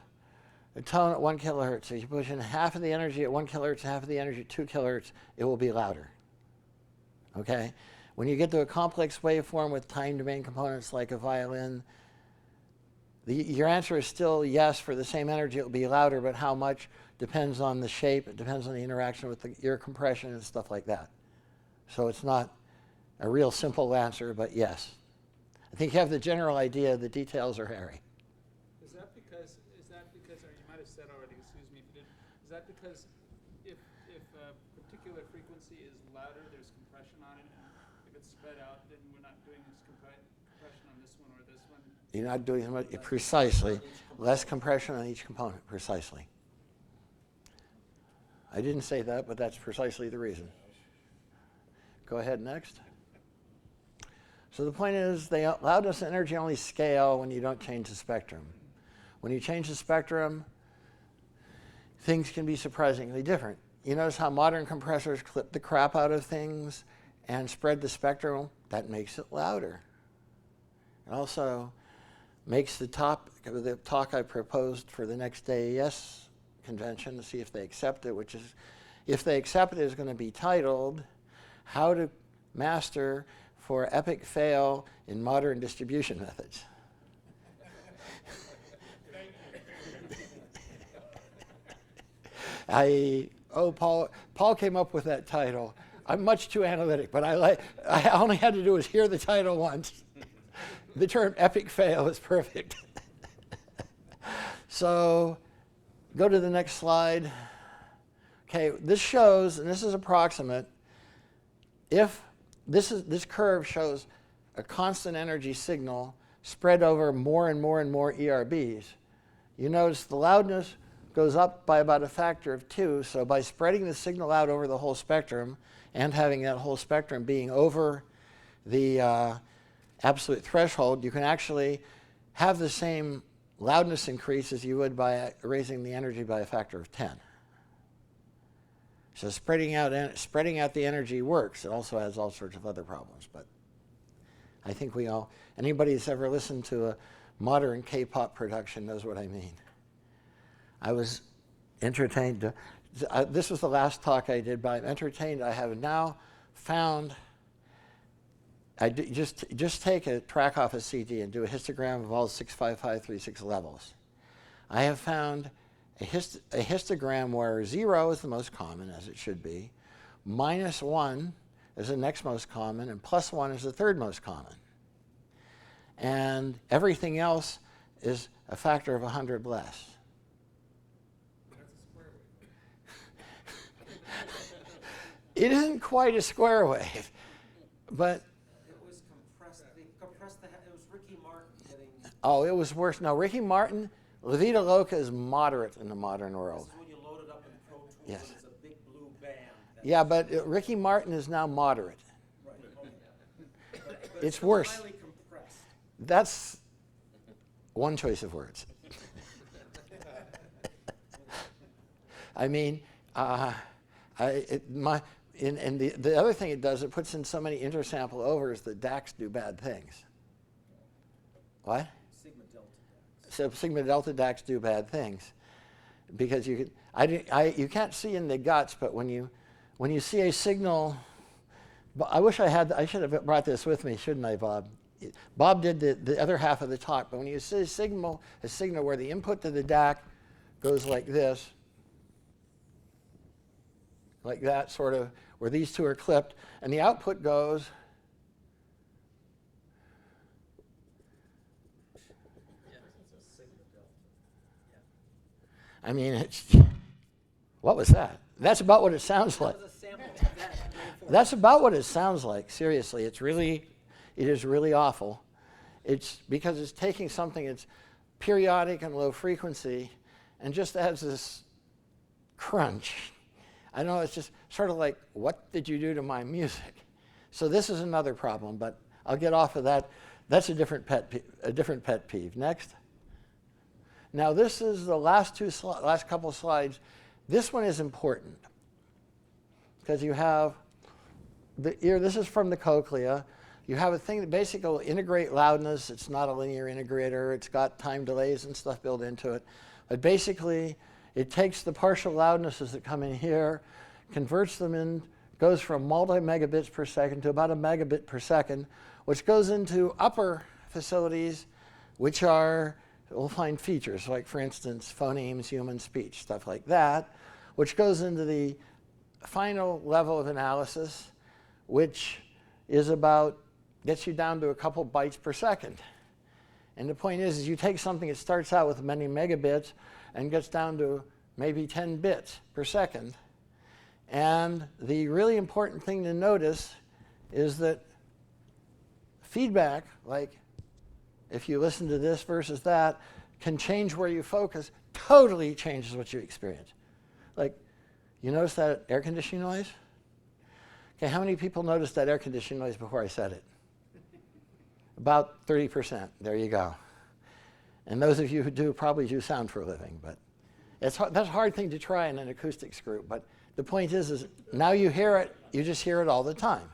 a tone at 1 kilohertz, if you push in half of the energy at 1 kilohertz, half of the energy at 2 kilohertz, it will be louder. Okay? When you get to a complex waveform with time domain components like a violin, your answer is still yes. For the same energy, it will be louder, but how much depends on the shape. It depends on the interaction with the ear compression and stuff like that. So it's not a real simple answer, but yes. I think you have the general idea. The details are hairy. Is that because, or you might have said already, excuse me if you did, is that because if a particular frequency is louder, there's compression on it, and if it's spread out, then we're not doing this compression on this one or this one? You're not doing as much, precisely. Less compression on each component, precisely. I didn't say that, but that's precisely the reason. Go ahead, next. So the point is, the loudness and energy only scale when you don't change the spectrum. When you change the spectrum, things can be surprisingly different. You notice how modern compressors clip the crap out of things and spread the spectrum? That makes it louder. It also makes the talk I proposed for the next AES convention to see if they accept it, which is, if they accept it, is going to be titled, How to Master for Epic Fail in Modern Distribution Methods. Paul came up with that title. I'm much too analytic, but I only had to do is hear the title once. The term epic fail is perfect. So go to the next slide. Okay, this shows, and this is approximate, if this curve shows a constant energy signal spread over more and more and more ERBs. You notice the loudness goes up by about a factor of 2. So by spreading the signal out over the whole spectrum and having that whole spectrum being over the absolute threshold, you can actually have the same loudness increase as you would by raising the energy by a factor of 10. So spreading out the energy works. It also has all sorts of other problems, but I think anybody that's ever listened to a modern K-pop production knows what I mean. I was entertained. This was the last talk I did, but I'm entertained. I have now found, just take a track off a CD and do a histogram of all 65536 levels. I have found a histogram where 0 is the most common, as it should be, -1 is the next most common, and +1 is the third most common. And everything else is a factor of 100 less. That's a square wave. It isn't quite a square wave, but It was compressed, it was Ricky Martin getting, it was worse. No, Ricky Martin, La Vida Loca is moderate in the modern this world. is when you load it up in Pro Tools Yes. and it's a big blue band. Yeah, but Ricky Martin is now moderate. Right, okay. But It's still worse. highly compressed. That's one choice of words. I mean, the other thing it does, it puts in so many intersample overs that DACs do bad things. What? Sigma delta DACs. So sigma delta DACs do bad things because you can't see in the guts, but when you see a signal But I should have brought this with me, shouldn't I, Bob? Bob did the other half of the talk, but when you see a signal where the input to the DAC goes like this, like that, sort of, where these two are clipped, and the output goes I mean, what was that? That's about what it sounds like. That was a sample of that. That's about what it sounds like. Seriously, it is really awful. It's because it's taking something that's periodic and low frequency and just adds this crunch. I don't know, it's just sort of like, what did you do to my music? So this is another problem, but I'll get off of that. That's a different pet peeve. Next. Now this is the last couple slides. This one is important because you have the ear. This is from the cochlea. You have a thing that basically will integrate loudness. It's not a linear integrator. It's got time delays and stuff built into it. But basically, it takes the partial loudnesses that come in here, converts them in, goes from multi-megabits per second to about a megabit per second, which goes into upper facilities, which are, we'll find features, like, for instance, phonemes, human speech, stuff like that, which goes into the final level of analysis, which is about, gets you down to a couple bytes per second. And the point is you take something that starts out with many megabits and gets down to maybe 10 bits per second. And the really important thing to notice is that feedback, like if you listen to this versus that, can change where you focus, totally changes what you experience. Like, you notice that air conditioning noise? Okay, how many people noticed that air conditioning noise before I said it? About 30%. There you go. And those of you who do probably do sound for a living, but that's a hard thing to try in an acoustics group. But the point is now you hear it, you just hear it all the time.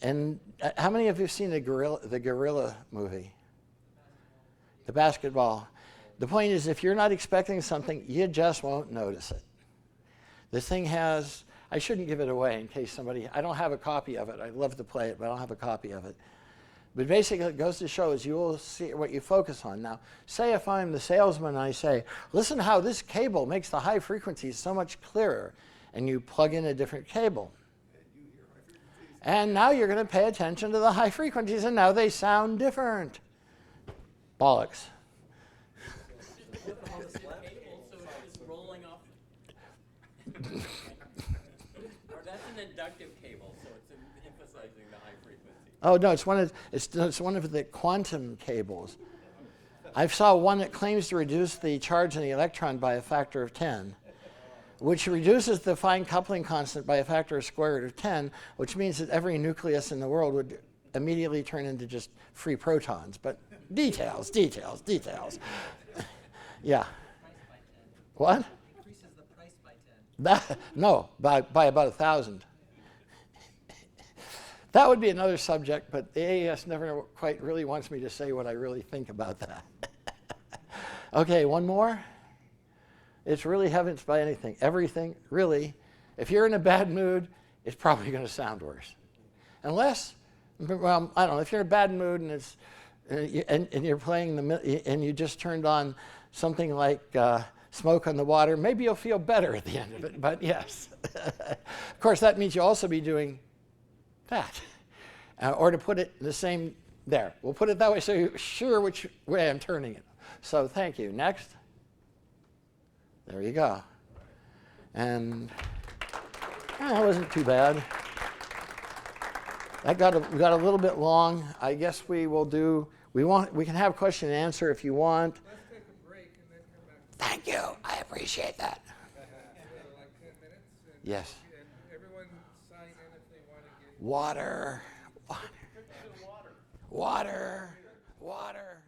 And how many of you have seen the gorilla movie? The basketball. The point is, if you're not expecting something, you just won't notice it. This thing has, I shouldn't give it away in case somebody, I don't have a copy of it. I'd love to play it, but I don't have a copy of it. But basically, it goes to show is you will see what you focus on. Now, say if I'm the salesman and I say, listen how this cable makes the high frequencies so much clearer, and you plug in a different cable. And now you're going to pay attention to the high frequencies, and now they sound different. Bollocks. So it's just rolling off. Or that's an inductive cable, so it's emphasizing the high frequency. Oh no, it's one of the quantum cables. I saw one that claims to reduce the charge in the electron by a factor of 10, which reduces the fine coupling constant by a factor of square root of 10, which means that every nucleus in the world would immediately turn into just free protons. But details. Yeah. What? Increases the price by 10. No, by about 1,000. That would be another subject, but the AES never quite really wants me to say what I really think about that. Okay, one more. It's really heavens by anything. Everything, really. If you're in a bad mood, it's probably going to sound worse. Unless, well, I don't know, if you're in a bad mood and it's and you're playing and you just turned on something like Smoke on the Water, maybe you'll feel better at the end of it, but yes. Of course, that means you'll also be doing that. Or to put it the same, there. We'll put it that way so you're sure which way I'm turning it. So thank you. Next. There you go. And that wasn't too bad. That got a little bit long. I guess we will do, we can have question and answer if you want. Let's take a break and then come back. Thank you. I appreciate that. For like 10 minutes. And, Yes. And everyone sign in if they want to get. Water. Water. Water.